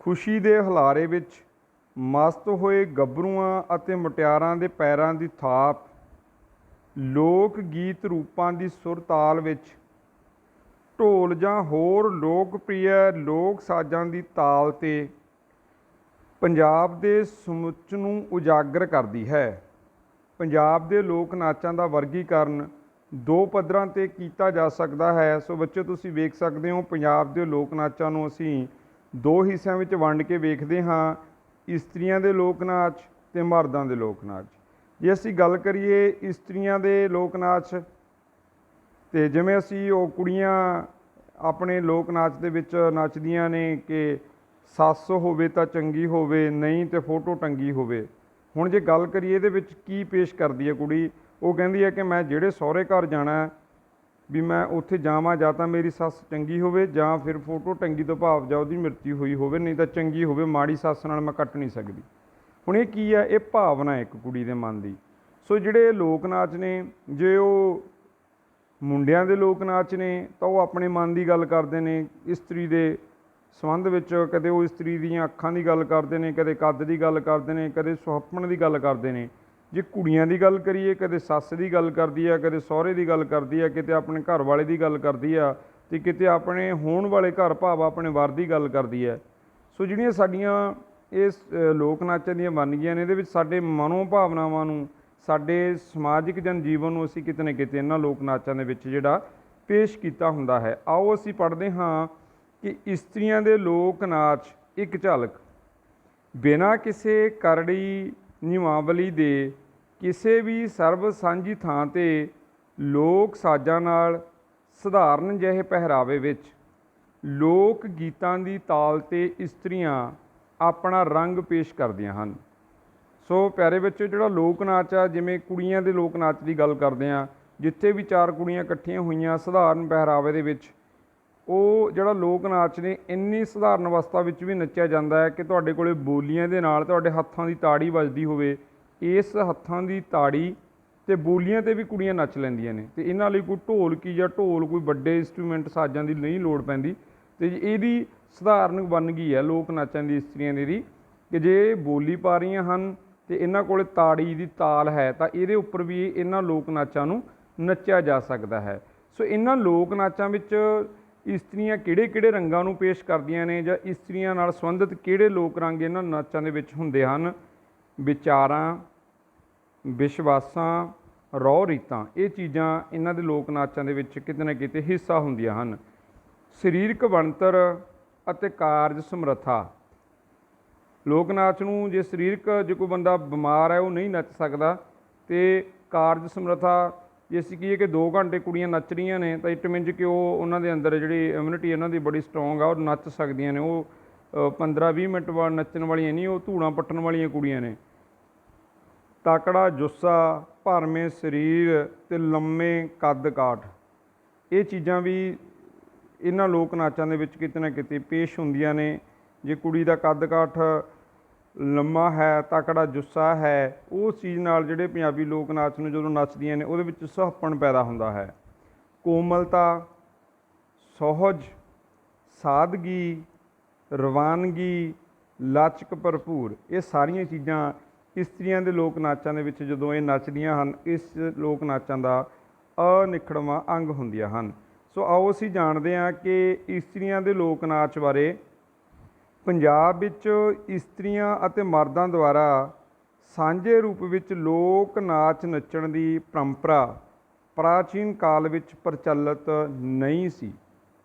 ਖੁਸ਼ੀ ਦੇ ਹੁਲਾਰੇ ਵਿੱਚ ਮਸਤ ਹੋਏ ਗੱਭਰੂਆਂ ਅਤੇ ਮੁਟਿਆਰਾਂ ਦੇ ਪੈਰਾਂ ਦੀ ਥਾਪ, ਲੋਕ ਗੀਤ ਰੂਪਾਂ ਦੀ ਸੁਰ ਤਾਲ ਵਿੱਚ, ਢੋਲ ਜਾਂ ਹੋਰ ਲੋਕਪ੍ਰਿਯ ਲੋਕ ਸਾਜ਼ਾਂ ਦੀ ਤਾਲ 'ਤੇ ਪੰਜਾਬ ਦੇ ਸਮੁੱਚ ਨੂੰ ਉਜਾਗਰ ਕਰਦੀ ਹੈ। ਪੰਜਾਬ ਦੇ ਲੋਕ ਨਾਚਾਂ ਦਾ ਵਰਗੀਕਰਨ ਦੋ ਪੱਧਰਾਂ 'ਤੇ ਕੀਤਾ ਜਾ ਸਕਦਾ ਹੈ। ਸੋ ਬੱਚੇ ਤੁਸੀਂ ਵੇਖ ਸਕਦੇ ਹੋ ਪੰਜਾਬ ਦੇ ਲੋਕ ਨਾਚਾਂ ਨੂੰ ਅਸੀਂ ਦੋ ਹਿੱਸਿਆਂ ਵਿੱਚ ਵੰਡ ਕੇ ਵੇਖਦੇ ਹਾਂ, ਇਸਤਰੀਆਂ ਦੇ ਲੋਕ ਨਾਚ ਅਤੇ ਮਰਦਾਂ ਦੇ ਲੋਕ ਨਾਚ। ਜੇ ਅਸੀਂ ਗੱਲ ਕਰੀਏ ਇਸਤਰੀਆਂ ਦੇ ਲੋਕ ਨਾਚ, ਅਤੇ ਜਿਵੇਂ ਅਸੀਂ ਉਹ ਕੁੜੀਆਂ ਆਪਣੇ ਲੋਕ ਨਾਚ ਦੇ ਵਿੱਚ ਨੱਚਦੀਆਂ ਨੇ ਕਿ ਸੱਸ ਹੋਵੇ ਤਾਂ ਚੰਗੀ ਹੋਵੇ, ਨਹੀਂ ਤਾਂ ਫੋਟੋ ਟੰਗੀ ਹੋਵੇ। ਹੁਣ ਜੇ ਗੱਲ ਕਰੀਏ ਇਹਦੇ ਵਿੱਚ ਕੀ ਪੇਸ਼ ਕਰਦੀ ਹੈ ਕੁੜੀ, ਉਹ ਕਹਿੰਦੀ ਹੈ ਕਿ ਮੈਂ ਜਿਹੜੇ ਸਹੁਰੇ ਘਰ ਜਾਣਾ ਵੀ ਮੈਂ ਉੱਥੇ ਜਾਵਾਂ, ਜਾਂ ਤਾਂ ਮੇਰੀ ਸੱਸ ਚੰਗੀ ਹੋਵੇ ਜਾਂ ਫਿਰ ਫੋਟੋ ਟੰਗੀ ਤੋਂ ਭਾਵ ਜਾਂ ਉਹਦੀ ਮ੍ਰਿਤੂ ਹੋਈ ਹੋਵੇ, ਨਹੀਂ ਤਾਂ ਚੰਗੀ ਹੋਵੇ, ਮਾੜੀ ਸੱਸ ਨਾਲ ਮੈਂ ਕੱਟ ਨਹੀਂ ਸਕਦੀ। ਹੁਣ ਇਹ ਕੀ ਹੈ, ਇਹ ਭਾਵਨਾ ਇੱਕ ਕੁੜੀ ਦੇ ਮਨ ਦੀ। ਸੋ ਜਿਹੜੇ ਲੋਕ ਨਾਚ ਨੇ, ਜੇ ਉਹ ਮੁੰਡਿਆਂ ਦੇ ਲੋਕ ਨਾਚ ਨੇ ਤਾਂ ਉਹ ਆਪਣੇ ਮਨ ਦੀ ਗੱਲ ਕਰਦੇ ਨੇ ਇਸਤਰੀ ਦੇ ਸੰਬੰਧ ਵਿੱਚ। ਕਦੇ ਉਹ ਇਸਤਰੀ ਦੀਆਂ ਅੱਖਾਂ ਦੀ ਗੱਲ ਕਰਦੇ ਨੇ, ਕਦੇ ਕੱਦ ਦੀ ਗੱਲ ਕਰਦੇ ਨੇ, ਕਦੇ ਸੁਹੱਪਣ ਦੀ ਗੱਲ ਕਰਦੇ ਨੇ। ਜੇ ਕੁੜੀਆਂ ਦੀ ਗੱਲ ਕਰੀਏ, ਕਦੇ ਸੱਸ ਦੀ ਗੱਲ ਕਰਦੀ ਆ, ਕਦੇ ਸਹੁਰੇ ਦੀ ਗੱਲ ਕਰਦੀ ਆ, ਕਿਤੇ ਆਪਣੇ ਘਰ ਵਾਲੇ ਦੀ ਗੱਲ ਕਰਦੀ ਆ, ਅਤੇ ਕਿਤੇ ਆਪਣੇ ਹੋਣ ਵਾਲੇ ਘਰ ਭਾਵ ਆਪਣੇ ਵਰ ਦੀ ਗੱਲ ਕਰਦੀ ਹੈ। ਸੋ ਜਿਹੜੀਆਂ ਸਾਡੀਆਂ ਇਸ ਲੋਕ ਨਾਚਾਂ ਦੀਆਂ ਵੰਨਗੀਆਂ ਨੇ, ਇਹਦੇ ਵਿੱਚ ਸਾਡੇ ਮਨੋ ਭਾਵਨਾਵਾਂ ਨੂੰ, ਸਾਡੇ ਸਮਾਜਿਕ ਜਨ ਜੀਵਨ ਨੂੰ ਅਸੀਂ ਕਿਤੇ ਨਾ ਕਿਤੇ ਇਹਨਾਂ ਲੋਕ ਨਾਚਾਂ ਦੇ ਵਿੱਚ ਜਿਹੜਾ ਪੇਸ਼ ਕੀਤਾ ਹੁੰਦਾ ਹੈ। ਆਓ ਅਸੀਂ ਪੜ੍ਹਦੇ ਹਾਂ ਕਿ ਇਸਤਰੀਆਂ ਦੇ ਲੋਕ ਨਾਚ ਇੱਕ ਝਲਕ। ਬਿਨਾਂ ਕਿਸੇ ਕਰੜੀ ਨਿਯਮਾਵਲੀ ਦੇ ਕਿਸੇ ਵੀ ਸਰਬ ਸਾਂਝੀ ਥਾਂ 'ਤੇ ਲੋਕ ਸਾਜ਼ਾਂ ਨਾਲ ਸਧਾਰਨ ਜਿਹੇ ਪਹਿਰਾਵੇ ਵਿੱਚ ਲੋਕ ਗੀਤਾਂ ਦੀ ਤਾਲ 'ਤੇ ਇਸਤਰੀਆਂ ਆਪਣਾ ਰੰਗ ਪੇਸ਼ ਕਰਦੀਆਂ ਹਨ। ਸੋ ਪਿਆਰੇ ਬੱਚਿਓ, ਜਿਹੜਾ ਲੋਕ ਨਾਚ ਆ, ਜਿਵੇਂ ਕੁੜੀਆਂ ਦੇ ਲੋਕ ਨਾਚ ਦੀ ਗੱਲ ਕਰਦੇ ਹਾਂ, ਜਿੱਥੇ ਵੀ ਚਾਰ ਕੁੜੀਆਂ ਇਕੱਠੀਆਂ ਹੋਈਆਂ ਸਧਾਰਨ ਪਹਿਰਾਵੇ ਦੇ ਵਿੱਚ, ਉਹ ਜਿਹੜਾ ਲੋਕ ਨਾਚ ਨੇ ਇੰਨੀ ਸਧਾਰਨ ਅਵਸਥਾ ਵਿੱਚ ਵੀ ਨੱਚਿਆ ਜਾਂਦਾ ਹੈ ਕਿ ਤੁਹਾਡੇ ਕੋਲੇ ਬੋਲੀਆਂ ਦੇ ਨਾਲ ਤੁਹਾਡੇ ਹੱਥਾਂ ਦੀ ਤਾੜੀ ਵੱਜਦੀ ਹੋਵੇ। ਇਸ ਹੱਥਾਂ ਦੀ ਤਾੜੀ ਅਤੇ ਬੋਲੀਆਂ 'ਤੇ ਵੀ ਕੁੜੀਆਂ ਨੱਚ ਲੈਂਦੀਆਂ ਨੇ, ਅਤੇ ਇਹਨਾਂ ਲਈ ਕੋਈ ਢੋਲਕੀ ਜਾਂ ਢੋਲ, ਕੋਈ ਵੱਡੇ ਇੰਸਟਰੂਮੈਂਟ ਸਾਜ਼ਾਂ ਦੀ ਨਹੀਂ ਲੋੜ ਪੈਂਦੀ। ਅਤੇ ਇਹਦੀ ਸਧਾਰਨ ਵੰਨਗੀ ਹੈ ਲੋਕ ਨਾਚਾਂ ਦੀ ਇਸਤਰੀਆਂ ਦੀ ਕਿ ਜੇ ਬੋਲੀ ਪਾ ਰਹੀਆਂ ਹਨ ਅਤੇ ਇਹਨਾਂ ਕੋਲ ਤਾੜੀ ਦੀ ਤਾਲ ਹੈ ਤਾਂ ਇਹਦੇ ਉੱਪਰ ਵੀ ਇਹਨਾਂ ਲੋਕ ਨਾਚਾਂ ਨੂੰ ਨੱਚਿਆ ਜਾ ਸਕਦਾ ਹੈ। ਸੋ ਇਹਨਾਂ ਲੋਕ ਨਾਚਾਂ ਵਿੱਚ ਇਸਤਰੀਆਂ ਕਿਹੜੇ ਕਿਹੜੇ ਰੰਗਾਂ ਨੂੰ ਪੇਸ਼ ਕਰਦੀਆਂ ਨੇ, ਜਾਂ ਇਸਤਰੀਆਂ ਨਾਲ ਸੰਬੰਧਿਤ ਕਿਹੜੇ ਲੋਕ ਰੰਗ ਇਹਨਾਂ ਨਾਚਾਂ ਦੇ ਵਿੱਚ ਹੁੰਦੇ ਹਨ? ਵਿਚਾਰਾਂ, ਵਿਸ਼ਵਾਸਾਂ, ਰਹੁ ਰੀਤਾਂ, ਇਹ ਚੀਜ਼ਾਂ ਇਹਨਾਂ ਦੇ ਲੋਕ ਨਾਚਾਂ ਦੇ ਵਿੱਚ ਕਿਤੇ ਨਾ ਕਿਤੇ ਹਿੱਸਾ ਹੁੰਦੀਆਂ ਹਨ। ਸਰੀਰਕ ਬਣਤਰ ਅਤੇ ਕਾਰਜ ਸਮਰੱਥਾ। ਲੋਕ ਨਾਚ ਨੂੰ ਜੇ ਸਰੀਰਕ, ਜੇ ਕੋਈ ਬੰਦਾ ਬਿਮਾਰ ਹੈ ਉਹ ਨਹੀਂ ਨੱਚ ਸਕਦਾ, ਅਤੇ ਕਾਰਜ ਸਮਰੱਥਾ ਜੇ ਅਸੀਂ ਕਹੀਏ ਕਿ 2 ਘੰਟੇ ਕੁੜੀਆਂ ਨੱਚ ਰਹੀਆਂ ਨੇ ਤਾਂ ਇਟ ਮੀਨਜ਼ ਕਿ ਉਹ ਉਹਨਾਂ ਦੇ ਅੰਦਰ ਜਿਹੜੀ ਇਮਿਊਨਿਟੀ ਉਹਨਾਂ ਦੀ ਬੜੀ ਸਟਰੋਂਗ ਆ, ਉਹ ਨੱਚ ਸਕਦੀਆਂ ਨੇ। ਉਹ 15-20 ਮਿੰਟ ਬਾਅਦ ਨੱਚਣ ਵਾਲੀਆਂ ਨਹੀਂ, ਉਹ ਧੂੜਾਂ ਪੱਟਣ ਵਾਲੀਆਂ ਕੁੜੀਆਂ ਨੇ। ਤਕੜਾ ਜੁੱਸਾ, ਭਰਵੇਂ ਸਰੀਰ ਅਤੇ ਲੰਮੇ ਕੱਦ ਕਾਠ, ਇਹ ਚੀਜ਼ਾਂ ਵੀ ਇਹਨਾਂ ਲੋਕ ਨਾਚਾਂ ਦੇ ਵਿੱਚ ਕਿਤੇ ਨਾ ਕਿਤੇ ਪੇਸ਼ ਹੁੰਦੀਆਂ ਨੇ। ਜੇ ਕੁੜੀ ਦਾ ਕੱਦ ਕਾਠ ਲੰਮਾ ਹੈ, ਤਕੜਾ ਜੁੱਸਾ ਹੈ, ਉਸ ਚੀਜ਼ ਨਾਲ ਜਿਹੜੇ ਪੰਜਾਬੀ ਲੋਕ ਨਾਚ ਨੂੰ ਜਦੋਂ ਨੱਚਦੀਆਂ ਨੇ ਉਹਦੇ ਵਿੱਚ ਸੁਹੱਪਣ ਪੈਦਾ ਹੁੰਦਾ ਹੈ। ਕੋਮਲਤਾ, ਸੁਹਜ, ਸਾਦਗੀ, ਰਵਾਨਗੀ, ਲਚਕ ਭਰਪੂਰ, ਇਹ ਸਾਰੀਆਂ ਚੀਜ਼ਾਂ ਇਸਤਰੀਆਂ ਦੇ ਲੋਕ ਨਾਚਾਂ ਦੇ ਵਿੱਚ ਜਦੋਂ ਇਹ ਨੱਚਦੀਆਂ ਹਨ, ਇਸ ਲੋਕ ਨਾਚਾਂ ਦਾ ਅਨਿੱਖੜਵਾਂ ਅੰਗ ਹੁੰਦੀਆਂ ਹਨ। ਸੋ ਆਓ ਅਸੀਂ ਜਾਣਦੇ ਹਾਂ ਕਿ ਇਸਤਰੀਆਂ ਦੇ ਲੋਕ ਨਾਚ ਬਾਰੇ। ਪੰਜਾਬ ਵਿੱਚ ਇਸਤਰੀਆਂ ਅਤੇ ਮਰਦਾਂ ਦੁਆਰਾ ਸਾਂਝੇ ਰੂਪ ਵਿੱਚ ਲੋਕ ਨਾਚ ਨੱਚਣ ਦੀ ਪਰੰਪਰਾ ਪ੍ਰਾਚੀਨ ਕਾਲ ਵਿੱਚ ਪ੍ਰਚਲਿਤ ਨਹੀਂ ਸੀ।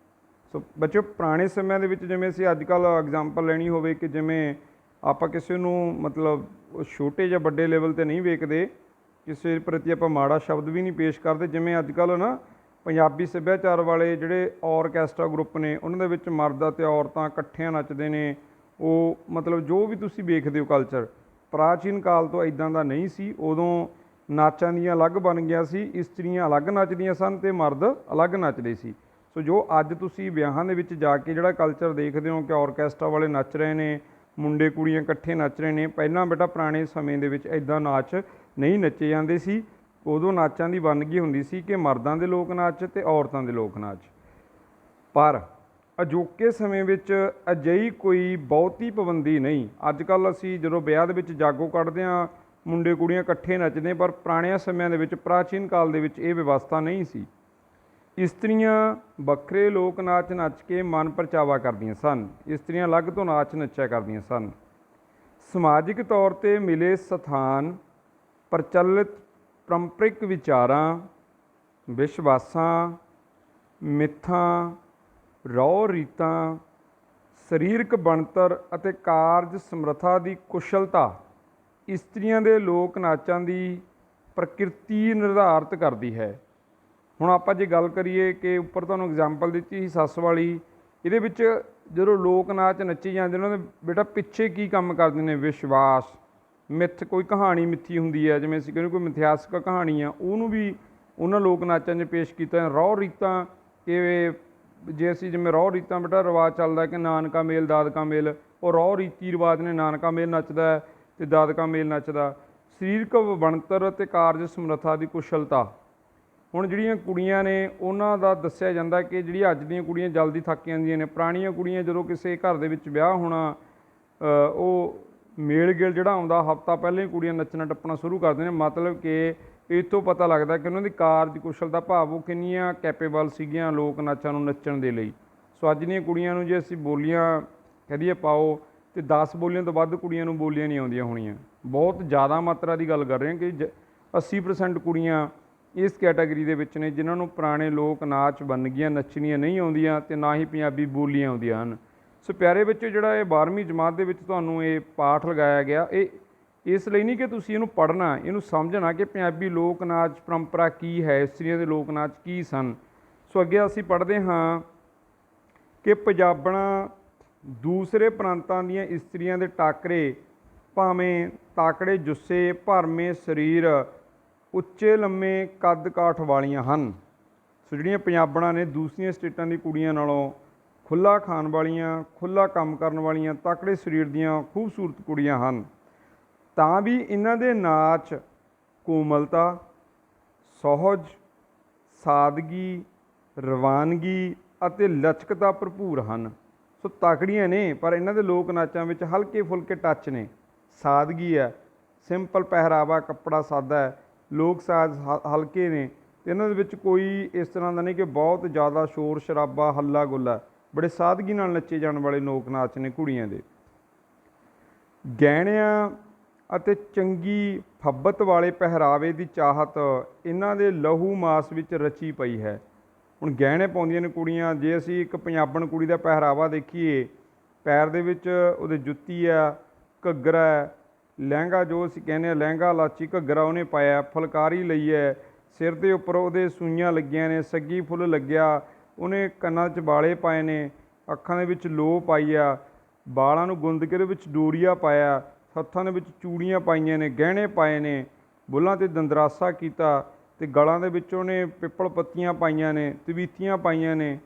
ਸੋ ਬੱਚਿਓ, ਪੁਰਾਣੇ ਸਮਿਆਂ ਦੇ ਵਿੱਚ ਜਿਵੇਂ ਅਸੀਂ ਅੱਜ ਕੱਲ੍ਹ ਐਗਜ਼ਾਮਪਲ ਲੈਣੀ ਹੋਵੇ ਕਿ ਜਿਵੇਂ ਆਪਾਂ ਕਿਸੇ ਨੂੰ ਮਤਲਬ ਛੋਟੇ ਜਾਂ ਵੱਡੇ ਲੈਵਲ 'ਤੇ ਨਹੀਂ ਵੇਖਦੇ, ਕਿਸੇ ਪ੍ਰਤੀ ਆਪਾਂ ਮਾੜਾ ਸ਼ਬਦ ਵੀ ਨਹੀਂ ਪੇਸ਼ ਕਰਦੇ। ਜਿਵੇਂ ਅੱਜ ਕੱਲ੍ਹ ਨਾ ਪੰਜਾਬੀ ਸੱਭਿਆਚਾਰ ਵਾਲੇ ਜਿਹੜੇ ਔਰਕੈਸਟਰਾ ਗਰੁੱਪ ਨੇ, ਉਹਨਾਂ ਦੇ ਵਿੱਚ ਮਰਦ ਅਤੇ ਔਰਤਾਂ ਇਕੱਠਿਆਂ ਨੱਚਦੇ ਨੇ। ਉਹ ਮਤਲਬ ਜੋ ਵੀ ਤੁਸੀਂ ਵੇਖਦੇ ਹੋ ਕਲਚਰ, ਪ੍ਰਾਚੀਨ ਕਾਲ ਤੋਂ ਇੱਦਾਂ ਦਾ ਨਹੀਂ ਸੀ। ਉਦੋਂ ਨਾਚਾਂ ਦੀਆਂ ਅਲੱਗ ਬਣ ਗਿਆ ਸੀ, ਇਸਤਰੀਆਂ ਅਲੱਗ ਨੱਚਦੀਆਂ ਸਨ ਅਤੇ ਮਰਦ ਅਲੱਗ ਨੱਚਦੇ ਸੀ। ਸੋ ਜੋ ਅੱਜ ਤੁਸੀਂ ਵਿਆਹਾਂ ਦੇ ਵਿੱਚ ਜਾ ਕੇ ਜਿਹੜਾ ਕਲਚਰ ਦੇਖਦੇ ਹੋ ਕਿ ਔਰਕੈਸਟਰਾ ਵਾਲੇ ਨੱਚ ਰਹੇ ਨੇ, ਮੁੰਡੇ ਕੁੜੀਆਂ ਇਕੱਠੇ ਨੱਚ ਰਹੇ ਨੇ, ਪਹਿਲਾਂ ਬੇਟਾ ਪੁਰਾਣੇ ਸਮੇਂ ਦੇ ਵਿੱਚ ਇੱਦਾਂ ਨਾਚ ਨਹੀਂ ਨੱਚੇ ਜਾਂਦੇ ਸੀ। ਉਦੋਂ ਨਾਚਾਂ ਦੀ ਵੰਨਗੀ ਹੁੰਦੀ ਸੀ ਕਿ ਮਰਦਾਂ ਦੇ ਲੋਕ ਨਾਚ ਅਤੇ ਔਰਤਾਂ ਦੇ ਲੋਕ ਨਾਚ। ਪਰ ਅਜੋਕੇ ਸਮੇਂ ਵਿੱਚ ਅਜਿਹੀ ਕੋਈ ਬਹੁਤੀ ਪਾਬੰਦੀ ਨਹੀਂ। ਅੱਜ ਕੱਲ੍ਹ ਅਸੀਂ ਜਦੋਂ ਵਿਆਹ ਦੇ ਵਿੱਚ ਜਾਗੋ ਕੱਢਦੇ ਹਾਂ, ਮੁੰਡੇ ਕੁੜੀਆਂ ਇਕੱਠੇ ਨੱਚਦੇ, ਪਰ ਪੁਰਾਣਿਆਂ ਸਮਿਆਂ ਦੇ ਵਿੱਚ, ਪ੍ਰਾਚੀਨ ਕਾਲ ਦੇ ਵਿੱਚ ਇਹ ਵਿਵਸਥਾ ਨਹੀਂ ਸੀ। ਇਸਤਰੀਆਂ ਵੱਖਰੇ ਲੋਕ ਨਾਚ ਨੱਚ ਕੇ ਮਨ ਪਰਚਾਵਾ ਕਰਦੀਆਂ ਸਨ। ਇਸਤਰੀਆਂ ਅਲੱਗ ਤੋਂ ਨਾਚ ਨੱਚਿਆ ਕਰਦੀਆਂ ਸਨ। ਸਮਾਜਿਕ ਤੌਰ 'ਤੇ ਮਿਲੇ ਸਥਾਨ, ਪ੍ਰਚਲਿਤ ਪਰੰਪਰਿਕ ਵਿਚਾਰਾਂ, ਵਿਸ਼ਵਾਸਾਂ, ਮਿੱਥਾਂ, ਰਹੁ ਰੀਤਾਂ, ਸਰੀਰਕ ਬਣਤਰ ਅਤੇ ਕਾਰਜ ਸਮਰੱਥਾ ਦੀ ਕੁਸ਼ਲਤਾ ਇਸਤਰੀਆਂ ਦੇ ਲੋਕ ਨਾਚਾਂ ਦੀ ਪ੍ਰਕਿਰਤੀ ਨਿਰਧਾਰਿਤ ਕਰਦੀ ਹੈ। ਹੁਣ ਆਪਾਂ ਜੇ ਗੱਲ ਕਰੀਏ ਕਿ ਉੱਪਰ ਤੁਹਾਨੂੰ ਐਗਜ਼ਾਮਪਲ ਦਿੱਤੀ ਸੀ ਸੱਸ ਵਾਲੀ, ਇਹਦੇ ਵਿੱਚ ਜਦੋਂ ਲੋਕ ਨਾਚ ਨੱਚੇ ਜਾਂਦੇ ਉਹਨਾਂ ਦੇ ਬੇਟਾ ਪਿੱਛੇ ਕੀ ਕੰਮ ਕਰਦੇ ਨੇ? ਵਿਸ਼ਵਾਸ, ਮਿੱਥ, ਕੋਈ ਕਹਾਣੀ ਮਿੱਥੀ ਹੁੰਦੀ ਹੈ, ਜਿਵੇਂ ਅਸੀਂ ਕਹਿੰਦੇ ਕੋਈ ਮਿਥਿਹਾਸਕ ਕਹਾਣੀ ਆ, ਉਹਨੂੰ ਵੀ ਉਹਨਾਂ ਲੋਕ ਨਾਚਾਂ 'ਚ ਪੇਸ਼ ਕੀਤਾ। ਰਹੁ ਰੀਤਾਂ, ਕਿ ਜੇ ਅਸੀਂ ਜਿਵੇਂ ਰਹੁ ਰੀਤਾਂ ਬੇਟਾ ਰਿਵਾਜ਼ ਚੱਲਦਾ ਕਿ ਨਾਨਕਾ ਮੇਲ ਦਾਦਕਾ ਮੇਲ, ਉਹ ਰਹੁ ਰੀਤੀ ਰਿਵਾਜ਼ ਨੇ, ਨਾਨਕਾ ਮੇਲ ਨੱਚਦਾ ਅਤੇ ਦਾਦਕਾ ਮੇਲ ਨੱਚਦਾ। ਸਰੀਰਕ ਬਣਤਰ ਅਤੇ ਕਾਰਜ ਸਮਰੱਥਾ ਦੀ ਕੁਸ਼ਲਤਾ। ਹੁਣ ਜਿਹੜੀਆਂ ਕੁੜੀਆਂ ਨੇ ਉਹਨਾਂ ਦਾ ਦੱਸਿਆ ਜਾਂਦਾ ਕਿ ਜਿਹੜੀਆਂ ਅੱਜ ਦੀਆਂ ਕੁੜੀਆਂ ਜਲਦੀ ਥੱਕ ਜਾਂਦੀਆਂ ਨੇ। ਪੁਰਾਣੀਆਂ ਕੁੜੀਆਂ ਜਦੋਂ ਕਿਸੇ ਘਰ ਦੇ ਵਿੱਚ ਵਿਆਹ ਹੋਣਾ, ਉਹ ਮੇਲ ਗੇਲ ਜਿਹੜਾ ਆਉਂਦਾ ਹਫ਼ਤਾ ਪਹਿਲਾਂ ਹੀ ਕੁੜੀਆਂ ਨੱਚਣਾ ਟੱਪਣਾ ਸ਼ੁਰੂ ਕਰ ਦਿੰਦੀਆਂ। ਮਤਲਬ ਕਿ ਇੱਥੋਂ ਪਤਾ ਲੱਗਦਾ ਕਿ ਉਹਨਾਂ ਦੀ ਕਾਰਜ ਕੁਸ਼ਲਤਾ, ਭਾਵ ਉਹ ਕਿੰਨੀਆਂ ਕੈਪੇਬਲ ਸੀਗੀਆਂ ਲੋਕ ਨਾਚਾਂ ਨੂੰ ਨੱਚਣ ਦੇ ਲਈ। ਸੋ ਅੱਜ ਦੀਆਂ ਕੁੜੀਆਂ ਨੂੰ ਜੇ ਅਸੀਂ ਬੋਲੀਆਂ ਕਹਿ ਦਈਏ ਪਾਓ, ਅਤੇ 10 ਬੋਲੀਆਂ ਤੋਂ ਵੱਧ ਕੁੜੀਆਂ ਨੂੰ ਬੋਲੀਆਂ ਨਹੀਂ ਆਉਂਦੀਆਂ ਹੋਣੀਆਂ। ਬਹੁਤ ਜ਼ਿਆਦਾ ਮਾਤਰਾ ਦੀ ਗੱਲ ਕਰ ਰਹੇ ਹਾਂ ਕਿ 80% ਕੁੜੀਆਂ ਇਸ ਕੈਟਾਗਰੀ ਦੇ ਵਿੱਚ ਨੇ ਜਿਨ੍ਹਾਂ ਨੂੰ ਪੁਰਾਣੇ ਲੋਕ ਨਾਚ ਵੰਨਗੀਆਂ ਨੱਚਣੀਆਂ ਨਹੀਂ ਆਉਂਦੀਆਂ ਅਤੇ ਨਾ ਹੀ ਪੰਜਾਬੀ ਬੋਲੀਆਂ ਆਉਂਦੀਆਂ ਹਨ। ਸੋ ਪਿਆਰੇ ਬੱਚੇ, ਜਿਹੜਾ ਇਹ 12ਵੀਂ ਜਮਾਤ ਦੇ ਵਿੱਚ ਤੁਹਾਨੂੰ ਇਹ ਪਾਠ ਲਗਾਇਆ ਗਿਆ, ਇਹ ਇਸ ਲਈ ਨਹੀਂ ਕਿ ਤੁਸੀਂ ਇਹਨੂੰ ਪੜ੍ਹਨਾ, ਇਹਨੂੰ ਸਮਝਣਾ ਕਿ ਪੰਜਾਬੀ ਲੋਕ ਨਾਚ ਪਰੰਪਰਾ ਕੀ ਹੈ, ਇਸਤਰੀਆਂ ਦੇ ਲੋਕ ਨਾਚ ਕੀ ਸਨ। ਸੋ ਅੱਗੇ ਅਸੀਂ ਪੜ੍ਹਦੇ ਹਾਂ ਕਿ ਪੰਜਾਬਣਾ ਦੂਸਰੇ ਪ੍ਰਾਂਤਾਂ ਦੀਆਂ ਇਸਤਰੀਆਂ ਦੇ ਟਾਕਰੇ ਭਾਵੇਂ ਤਾਕੜੇ ਜੁੱਸੇ, ਭਰਵੇਂ ਸਰੀਰ, ਉੱਚੇ ਲੰਮੇ ਕੱਦ ਕਾਠ ਵਾਲੀਆਂ ਹਨ। ਸੋ ਜਿਹੜੀਆਂ ਪੰਜਾਬਣਾਂ ਨੇ ਦੂਸਰੀਆਂ ਸਟੇਟਾਂ ਦੀ ਕੁੜੀਆਂ ਨਾਲੋਂ ਖੁੱਲ੍ਹਾ ਖਾਣ ਵਾਲੀਆਂ, ਖੁੱਲ੍ਹਾ ਕੰਮ ਕਰਨ ਵਾਲੀਆਂ, ਤਕੜੇ ਸਰੀਰ ਦੀਆਂ ਖੂਬਸੂਰਤ ਕੁੜੀਆਂ ਹਨ। ਤਾਂ ਵੀ ਇਹਨਾਂ ਦੇ ਨਾਚ ਕੋਮਲਤਾ, ਸੁਹਜ, ਸਾਦਗੀ, ਰਵਾਨਗੀ ਅਤੇ ਲਚਕਤਾ ਭਰਪੂਰ ਹਨ। ਸੋ ਤਕੜੀਆਂ ਨੇ, ਪਰ ਇਹਨਾਂ ਦੇ ਲੋਕ ਨਾਚਾਂ ਵਿੱਚ ਹਲਕੇ ਫੁਲਕੇ ਟੱਚ ਨੇ, ਸਾਦਗੀ ਹੈ, ਸਿੰਪਲ ਪਹਿਰਾਵਾ, ਕੱਪੜਾ ਸਾਦਾ ਹੈ, ਲੋਕ ਸਾਜ਼ ਹਲਕੇ ਨੇ, ਅਤੇ ਇਹਨਾਂ ਦੇ ਵਿੱਚ ਕੋਈ ਇਸ ਤਰ੍ਹਾਂ ਦਾ ਨਹੀਂ ਕਿ ਬਹੁਤ ਜ਼ਿਆਦਾ ਸ਼ੋਰ ਸ਼ਰਾਬਾ, ਹੱਲਾ ਗੁੱਲਾ। ਬੜੇ ਸਾਦਗੀ ਨਾਲ ਨੱਚੇ ਜਾਣ ਵਾਲੇ ਲੋਕ ਨਾਚ ਨੇ ਕੁੜੀਆਂ ਦੇ। ਗਹਿਣਿਆਂ ਅਤੇ ਚੰਗੀ ਫੱਬਤ ਵਾਲੇ ਪਹਿਰਾਵੇ ਦੀ ਚਾਹਤ ਇਹਨਾਂ ਦੇ ਲਹੂ ਮਾਸ ਵਿੱਚ ਰਚੀ ਪਈ ਹੈ। ਹੁਣ ਗਹਿਣੇ ਪਾਉਂਦੀਆਂ ਨੇ ਕੁੜੀਆਂ। ਜੇ ਅਸੀਂ ਇੱਕ ਪੰਜਾਬਣ ਕੁੜੀ ਦਾ ਪਹਿਰਾਵਾ ਦੇਖੀਏ, ਪੈਰ ਦੇ ਵਿੱਚ ਉਹਦੇ ਜੁੱਤੀ ਆ, ਘੱਗਰਾ ਹੈ, ਲਹਿੰਗਾ ਜੋ ਅਸੀਂ ਕਹਿੰਦੇ ਹਾਂ ਲਹਿੰਗਾ ਲਾਚੀ ਘੱਗਰਾ ਉਹਨੇ ਪਾਇਆ, ਫੁਲਕਾਰੀ ਲਈ ਹੈ, ਸਿਰ ਦੇ ਉੱਪਰ ਉਹਦੇ ਸੂਈਆਂ ਲੱਗੀਆਂ ਨੇ, ਸੱਗੀ ਫੁੱਲ ਲੱਗਿਆ, ਉਹਨੇ ਕੰਨਾਂ 'ਚ ਵਾਲੇ ਪਾਏ ਨੇ, ਅੱਖਾਂ ਦੇ ਵਿੱਚ ਲੋ ਪਾਈ ਆ, ਵਾਲਾਂ ਨੂੰ ਗੁੰਦ ਕੇ ਉਹਦੇ ਵਿੱਚ ਡੋਰੀਆ ਪਾਇਆ, ਹੱਥਾਂ ਦੇ ਵਿੱਚ ਚੂੜੀਆਂ ਪਾਈਆਂ ਨੇ, ਗਹਿਣੇ ਪਾਏ ਨੇ, ਬੁੱਲ੍ਹਾਂ 'ਤੇ ਦੰਦਰਾਸਾ ਕੀਤਾ, ਅਤੇ ਗਲਾਂ ਦੇ ਵਿੱਚ ਉਹਨੇ ਪਿੱਪਲ ਪੱਤੀਆਂ ਪਾਈਆਂ ਨੇ, ਤਵੀਤੀਆਂ ਪਾਈਆਂ ਨੇ।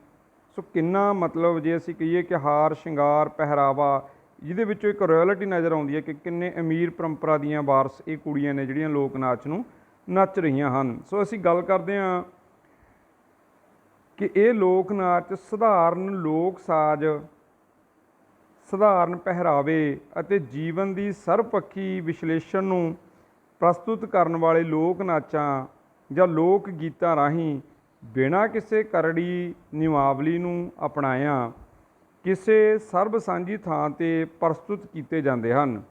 ਸੋ ਕਿੰਨਾ ਮਤਲਬ ਜੇ ਅਸੀਂ ਕਹੀਏ ਕਿ ਹਾਰ ਸ਼ਿੰਗਾਰ ਪਹਿਰਾਵਾ, ਜਿਹਦੇ ਵਿੱਚੋਂ ਇੱਕ ਰਾਇਲਟੀ ਨਜ਼ਰ ਆਉਂਦੀ ਹੈ ਕਿ ਕਿੰਨੇ ਅਮੀਰ ਪਰੰਪਰਾ ਦੀਆਂ ਵਾਰਸ ਇਹ ਕੁੜੀਆਂ ਨੇ ਜਿਹੜੀਆਂ ਲੋਕ ਨਾਚ ਨੂੰ ਨੱਚ ਰਹੀਆਂ ਹਨ। ਸੋ ਅਸੀਂ ਗੱਲ ਕਰਦੇ ਹਾਂ ਕਿ ਇਹ ਲੋਕ ਨਾਚ ਸਧਾਰਨ ਲੋਕ ਸਾਜ਼, ਸਧਾਰਨ ਪਹਿਰਾਵੇ ਅਤੇ ਜੀਵਨ ਦੀ ਸਰਬਪੱਖੀ ਵਿਸ਼ਲੇਸ਼ਣ ਨੂੰ ਪ੍ਰਸਤੁਤ ਕਰਨ ਵਾਲੇ ਲੋਕ ਨਾਚਾਂ ਜਾਂ ਲੋਕ ਗੀਤਾਂ ਰਾਹੀਂ ਬਿਨਾਂ ਕਿਸੇ ਕਰੜੀ ਨਿਯਮਾਵਲੀ ਨੂੰ ਅਪਣਾਇਆ ਕਿਸੇ ਸਰਬ ਸਾਂਝੀ ਥਾਂ 'ਤੇ ਪ੍ਰਸਤੁਤ ਕੀਤੇ ਜਾਂਦੇ ਹਨ।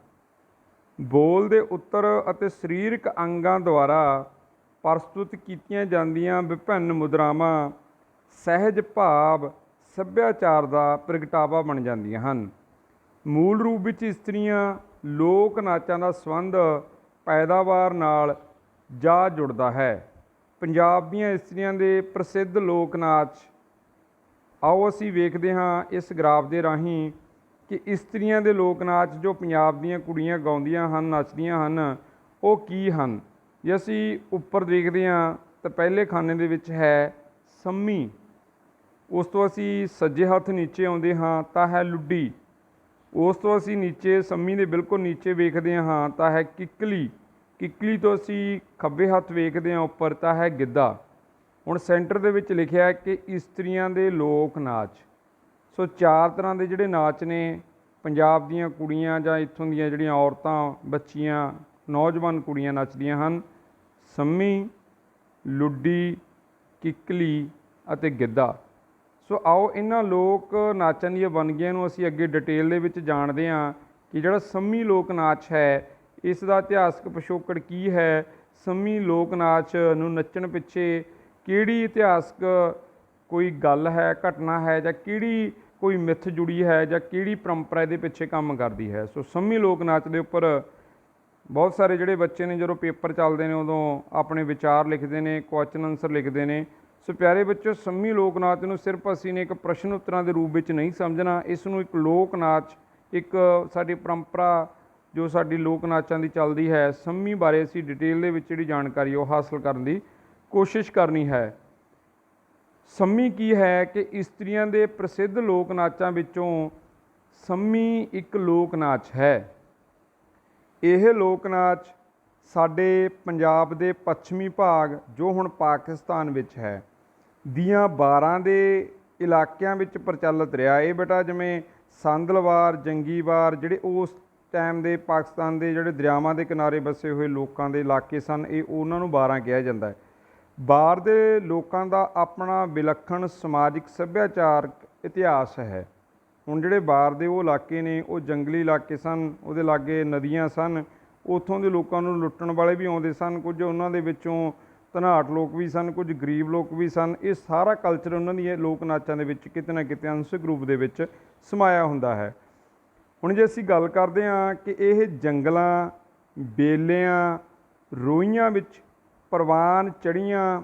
ਬੋਲ ਦੇ ਉੱਤਰ ਅਤੇ ਸਰੀਰਕ ਅੰਗਾਂ ਦੁਆਰਾ ਪ੍ਰਸਤੁਤ ਕੀਤੀਆਂ ਜਾਂਦੀਆਂ ਵਿਭਿੰਨ ਮੁਦਰਾਵਾਂ ਸਹਿਜ ਭਾਵ ਸੱਭਿਆਚਾਰ ਦਾ ਪ੍ਰਗਟਾਵਾ ਬਣ ਜਾਂਦੀਆਂ ਹਨ। ਮੂਲ ਰੂਪ ਵਿੱਚ ਇਸਤਰੀਆਂ ਲੋਕ ਨਾਚਾਂ ਦਾ ਸੰਬੰਧ ਪੈਦਾਵਾਰ ਨਾਲ ਜਾ ਜੁੜਦਾ ਹੈ। ਪੰਜਾਬ ਦੀਆਂ ਇਸਤਰੀਆਂ ਦੇ ਪ੍ਰਸਿੱਧ ਲੋਕ ਨਾਚ ਆਓ ਅਸੀਂ ਵੇਖਦੇ ਹਾਂ ਇਸ ਗ੍ਰਾਫ ਦੇ ਰਾਹੀਂ ਕਿ ਇਸਤਰੀਆਂ ਦੇ ਲੋਕ ਨਾਚ ਜੋ ਪੰਜਾਬ ਦੀਆਂ ਕੁੜੀਆਂ ਗਾਉਂਦੀਆਂ ਹਨ, ਨੱਚਦੀਆਂ ਹਨ, ਉਹ ਕੀ ਹਨ। ਜੇ ਅਸੀਂ ਉੱਪਰ ਦੇਖਦੇ ਹਾਂ ਤਾਂ ਪਹਿਲੇ ਖਾਨੇ ਦੇ ਵਿੱਚ ਹੈ ਸੰਮੀ, ਉਸ ਤੋਂ ਅਸੀਂ ਸੱਜੇ ਹੱਥ ਨੀਚੇ ਆਉਂਦੇ ਹਾਂ ਤਾਂ ਹੈ ਲੁੱਡੀ, ਉਸ ਤੋਂ ਅਸੀਂ ਨੀਚੇ ਸੰਮੀ ਦੇ ਬਿਲਕੁਲ ਨੀਚੇ ਵੇਖਦੇ ਹਾਂ ਤਾਂ ਹੈ ਕਿੱਕਲੀ, ਕਿੱਕਲੀ ਤੋਂ ਅਸੀਂ ਖੱਬੇ ਹੱਥ ਵੇਖਦੇ ਹਾਂ ਉੱਪਰ ਤਾਂ ਹੈ ਗਿੱਧਾ। ਹੁਣ ਸੈਂਟਰ ਦੇ ਵਿੱਚ ਲਿਖਿਆ ਹੈ ਕਿ ਇਸਤਰੀਆਂ ਦੇ ਲੋਕ ਨਾਚ। ਸੋ ਚਾਰ ਤਰ੍ਹਾਂ ਦੇ ਜਿਹੜੇ ਨਾਚ ਨੇ ਪੰਜਾਬ ਦੀਆਂ ਕੁੜੀਆਂ ਜਾਂ ਇੱਥੋਂ ਦੀਆਂ ਜਿਹੜੀਆਂ ਔਰਤਾਂ, ਬੱਚੀਆਂ, ਨੌਜਵਾਨ ਕੁੜੀਆਂ ਨੱਚਦੀਆਂ ਹਨ: ਸੰਮੀ, ਲੁੱਡੀ, ਕਿੱਕਲੀ ਅਤੇ ਗਿੱਧਾ। ਸੋ ਆਓ ਇਹਨਾਂ ਲੋਕ ਨਾਚਾਂ ਦੀਆਂ ਵੰਨਗੀਆਂ ਨੂੰ ਅਸੀਂ ਅੱਗੇ ਡਿਟੇਲ ਦੇ ਵਿੱਚ ਜਾਣਦੇ ਹਾਂ ਕਿ ਜਿਹੜਾ ਸੰਮੀ ਲੋਕ ਨਾਚ ਹੈ ਇਸ ਦਾ ਇਤਿਹਾਸਕ ਪਿਛੋਕੜ ਕੀ ਹੈ, ਸੰਮੀ ਲੋਕ ਨਾਚ ਨੂੰ ਨੱਚਣ ਪਿੱਛੇ ਕਿਹੜੀ ਇਤਿਹਾਸਕ ਕੋਈ ਗੱਲ ਹੈ, ਘਟਨਾ ਹੈ, ਜਾਂ ਕਿਹੜੀ ਕੋਈ ਮਿੱਥ ਜੁੜੀ ਹੈ, ਜਾਂ ਕਿਹੜੀ ਪਰੰਪਰਾ ਇਹਦੇ ਪਿੱਛੇ ਕੰਮ ਕਰਦੀ ਹੈ। ਸੋ ਸੰਮੀ ਲੋਕ ਨਾਚ ਦੇ ਉੱਪਰ ਬਹੁਤ ਸਾਰੇ ਜਿਹੜੇ ਬੱਚੇ ਨੇ ਜਦੋਂ ਪੇਪਰ ਚੱਲਦੇ ਨੇ ਉਦੋਂ ਆਪਣੇ ਵਿਚਾਰ ਲਿਖਦੇ ਨੇ, ਕੁਐਸਚਨ ਆਨਸਰ ਲਿਖਦੇ ਨੇ। ਸੋ ਪਿਆਰੇ ਬੱਚੋ, ਸੰਮੀ ਲੋਕ ਨਾਚ ਨੂੰ ਸਿਰਫ ਅਸੀਂ ਨੇ ਇੱਕ ਪ੍ਰਸ਼ਨ ਉੱਤਰਾਂ ਦੇ ਰੂਪ ਵਿੱਚ ਨਹੀਂ ਸਮਝਣਾ, ਇਸ ਨੂੰ ਇੱਕ ਲੋਕ ਨਾਚ, ਇੱਕ ਸਾਡੀ ਪਰੰਪਰਾ ਜੋ ਸਾਡੀ ਲੋਕ ਨਾਚਾਂ ਦੀ ਚੱਲਦੀ ਹੈ, ਸੰਮੀ ਬਾਰੇ ਅਸੀਂ ਡਿਟੇਲ ਦੇ ਵਿੱਚ ਜਿਹੜੀ ਜਾਣਕਾਰੀ ਉਹ ਹਾਸਲ ਕਰਨ ਦੀ ਕੋਸ਼ਿਸ਼ ਕਰਨੀ ਹੈ। ਸੰਮੀ ਕੀ ਹੈ ਕਿ ਇਸਤਰੀਆਂ ਦੇ ਪ੍ਰਸਿੱਧ ਲੋਕ ਨਾਚਾਂ ਵਿੱਚੋਂ ਸੰਮੀ ਇੱਕ ਲੋਕ ਨਾਚ ਹੈ। ਇਹ ਲੋਕ ਨਾਚ ਸਾਡੇ ਪੰਜਾਬ ਦੇ ਪੱਛਮੀ ਭਾਗ ਜੋ ਹੁਣ ਪਾਕਿਸਤਾਨ ਵਿੱਚ ਹੈ ਦੀਆਂ 12 ਦੇ ਇਲਾਕਿਆਂ ਵਿੱਚ ਪ੍ਰਚਲਿਤ ਰਿਹਾ। ਇਹ ਬੇਟਾ ਜਿਵੇਂ ਸੰਦਲਵਾਰ, ਜੰਗੀਵਾਰ ਜਿਹੜੇ ਉਸ ਟਾਈਮ ਦੇ ਪਾਕਿਸਤਾਨ ਦੇ ਜਿਹੜੇ ਦਰਿਆਵਾਂ ਦੇ ਕਿਨਾਰੇ ਵਸੇ ਹੋਏ ਲੋਕਾਂ ਦੇ ਇਲਾਕੇ ਸਨ, ਇਹ ਉਹਨਾਂ ਨੂੰ 12 ਕਿਹਾ ਜਾਂਦਾ ਹੈ। ਬਾਰ ਦੇ ਲੋਕਾਂ ਦਾ ਆਪਣਾ ਵਿਲੱਖਣ ਸਮਾਜਿਕ ਸੱਭਿਆਚਾਰਕ ਇਤਿਹਾਸ ਹੈ। ਹੁਣ ਜਿਹੜੇ ਬਾਰ ਦੇ ਉਹ ਇਲਾਕੇ ਨੇ ਉਹ ਜੰਗਲੀ ਇਲਾਕੇ ਸਨ, ਉਹਦੇ ਲਾਗੇ ਨਦੀਆਂ ਸਨ, ਉੱਥੋਂ ਦੇ ਲੋਕਾਂ ਨੂੰ ਲੁੱਟਣ ਵਾਲੇ ਵੀ ਆਉਂਦੇ ਸਨ, ਕੁਝ ਉਹਨਾਂ ਦੇ ਵਿੱਚੋਂ ਧਨਾਟ ਲੋਕ ਵੀ ਸਨ, ਕੁਝ ਗਰੀਬ ਲੋਕ ਵੀ ਸਨ। ਇਹ ਸਾਰਾ ਕਲਚਰ ਉਹਨਾਂ ਦੀਆਂ ਲੋਕ ਨਾਚਾਂ ਦੇ ਵਿੱਚ ਕਿਤੇ ਨਾ ਕਿਤੇ ਅੰਸ਼ਕ ਰੂਪ ਦੇ ਵਿੱਚ ਸਮਾਇਆ ਹੁੰਦਾ ਹੈ। ਹੁਣ ਜੇ ਅਸੀਂ ਗੱਲ ਕਰਦੇ ਹਾਂ ਕਿ ਇਹ ਜੰਗਲਾਂ, ਬੇਲਿਆਂ, ਰੋਈਆਂ ਵਿੱਚ ਪ੍ਰਵਾਨ ਚੜ੍ਹੀਆਂ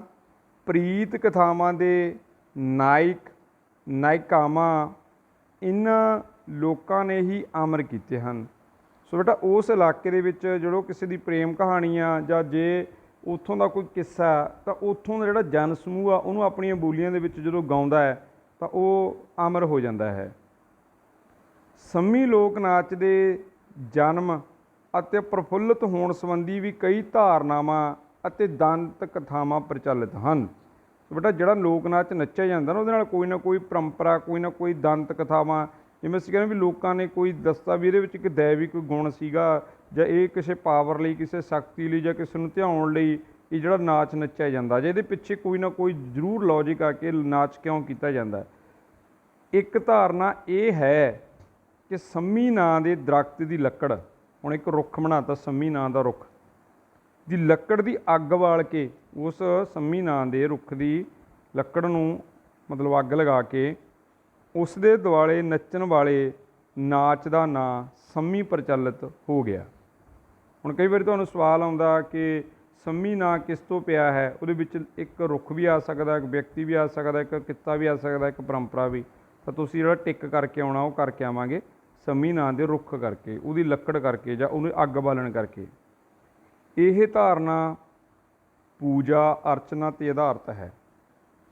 ਪ੍ਰੀਤ ਕਥਾਵਾਂ ਦੇ ਨਾਇਕ ਨਾਇਕਾਵਾਂ ਇਹਨਾਂ ਲੋਕਾਂ ਨੇ ਹੀ ਅਮਰ ਕੀਤੇ ਹਨ। ਸੋ ਬੇਟਾ ਉਸ ਇਲਾਕੇ ਦੇ ਵਿੱਚ ਜਦੋਂ ਕਿਸੇ ਦੀ ਪ੍ਰੇਮ ਕਹਾਣੀ ਆ ਜਾਂ ਜੇ ਉੱਥੋਂ ਦਾ ਕੋਈ ਕਿੱਸਾ ਤਾਂ ਉੱਥੋਂ ਦਾ ਜਿਹੜਾ ਜਨ ਸਮੂਹ ਆ ਉਹਨੂੰ ਆਪਣੀਆਂ ਬੋਲੀਆਂ ਦੇ ਵਿੱਚ ਜਦੋਂ ਗਾਉਂਦਾ ਹੈ ਤਾਂ ਉਹ ਅਮਰ ਹੋ ਜਾਂਦਾ ਹੈ। ਸੰਮੀ ਲੋਕ ਨਾਚ ਦੇ ਜਨਮ ਅਤੇ ਪ੍ਰਫੁੱਲਤ ਹੋਣ ਸੰਬੰਧੀ ਵੀ ਕਈ ਧਾਰਨਾਵਾਂ ਅਤੇ ਦੰਤ ਕਥਾਵਾਂ ਪ੍ਰਚਲਿਤ ਹਨ। ਬੇਟਾ ਜਿਹੜਾ ਲੋਕ ਨਾਚ ਨੱਚਿਆ ਜਾਂਦਾ ਨਾ ਉਹਦੇ ਨਾਲ ਕੋਈ ਨਾ ਕੋਈ ਪਰੰਪਰਾ, ਕੋਈ ਨਾ ਕੋਈ ਦੰਤ ਕਥਾਵਾਂ, ਜਿਵੇਂ ਅਸੀਂ ਕਹਿੰਦੇ ਵੀ ਲੋਕਾਂ ਨੇ ਕੋਈ ਦੱਸਤਾ ਵੀ ਇਹਦੇ ਵਿੱਚ ਇੱਕ ਦੈਵਿਕ ਗੁਣ ਸੀਗਾ ਜਾਂ ਇਹ ਕਿਸੇ ਪਾਵਰ ਲਈ, ਕਿਸੇ ਸ਼ਕਤੀ ਲਈ ਜਾਂ ਕਿਸੇ ਨੂੰ ਧਿਆਉਣ ਲਈ ਇਹ ਜਿਹੜਾ ਨਾਚ ਨੱਚਿਆ ਜਾਂਦਾ, ਜੇ ਇਹਦੇ ਪਿੱਛੇ ਕੋਈ ਨਾ ਕੋਈ ਜ਼ਰੂਰ ਲੌਜਿਕ ਆ ਕਿ ਨਾਚ ਕਿਉਂ ਕੀਤਾ ਜਾਂਦਾ। ਇੱਕ ਧਾਰਨਾ ਇਹ ਹੈ ਕਿ ਸੰਮੀ ਨਾਂ ਦੇ ਦਰਖਤ ਦੀ ਲੱਕੜ, ਹੁਣ ਇੱਕ ਰੁੱਖ ਬਣਾਤਾ ਸੰਮੀ ਨਾਂ ਦਾ ਰੁੱਖ, ਦੀ ਲੱਕੜ ਦੀ ਅੱਗ ਬਾਲ ਕੇ ਉਸ ਸੰਮੀ ਨਾਂ ਦੇ ਰੁੱਖ ਦੀ ਲੱਕੜ ਨੂੰ ਮਤਲਬ ਅੱਗ ਲਗਾ ਕੇ ਉਸ ਦੇ ਦੁਆਲੇ ਨੱਚਣ ਵਾਲੇ ਨਾਚ ਦਾ ਨਾਂ ਸੰਮੀ ਪ੍ਰਚਲਿਤ ਹੋ ਗਿਆ। ਹੁਣ ਕਈ ਵਾਰੀ ਤੁਹਾਨੂੰ ਸਵਾਲ ਆਉਂਦਾ ਕਿ ਸੰਮੀ ਨਾਂ ਕਿਸ ਤੋਂ ਪਿਆ ਹੈ। ਉਹਦੇ ਵਿੱਚ ਇੱਕ ਰੁੱਖ ਵੀ ਆ ਸਕਦਾ, ਇੱਕ ਵਿਅਕਤੀ ਵੀ ਆ ਸਕਦਾ, ਇੱਕ ਕਿੱਤਾ ਵੀ ਆ ਸਕਦਾ, ਇੱਕ ਪਰੰਪਰਾ ਵੀ। ਤਾਂ ਤੁਸੀਂ ਜਿਹੜਾ ਟਿਕ ਕਰਕੇ ਆਉਣਾ ਉਹ ਕਰਕੇ ਆਵਾਂਗੇ ਸੰਮੀ ਨਾਂ ਦੇ ਰੁੱਖ ਕਰਕੇ, ਉਹਦੀ ਲੱਕੜ ਕਰਕੇ ਜਾਂ ਉਹਨੂੰ ਅੱਗ ਬਾਲਣ ਕਰਕੇ। ਇਹ ਧਾਰਨਾ ਪੂਜਾ ਅਰਚਨਾ 'ਤੇ ਆਧਾਰਿਤ ਹੈ।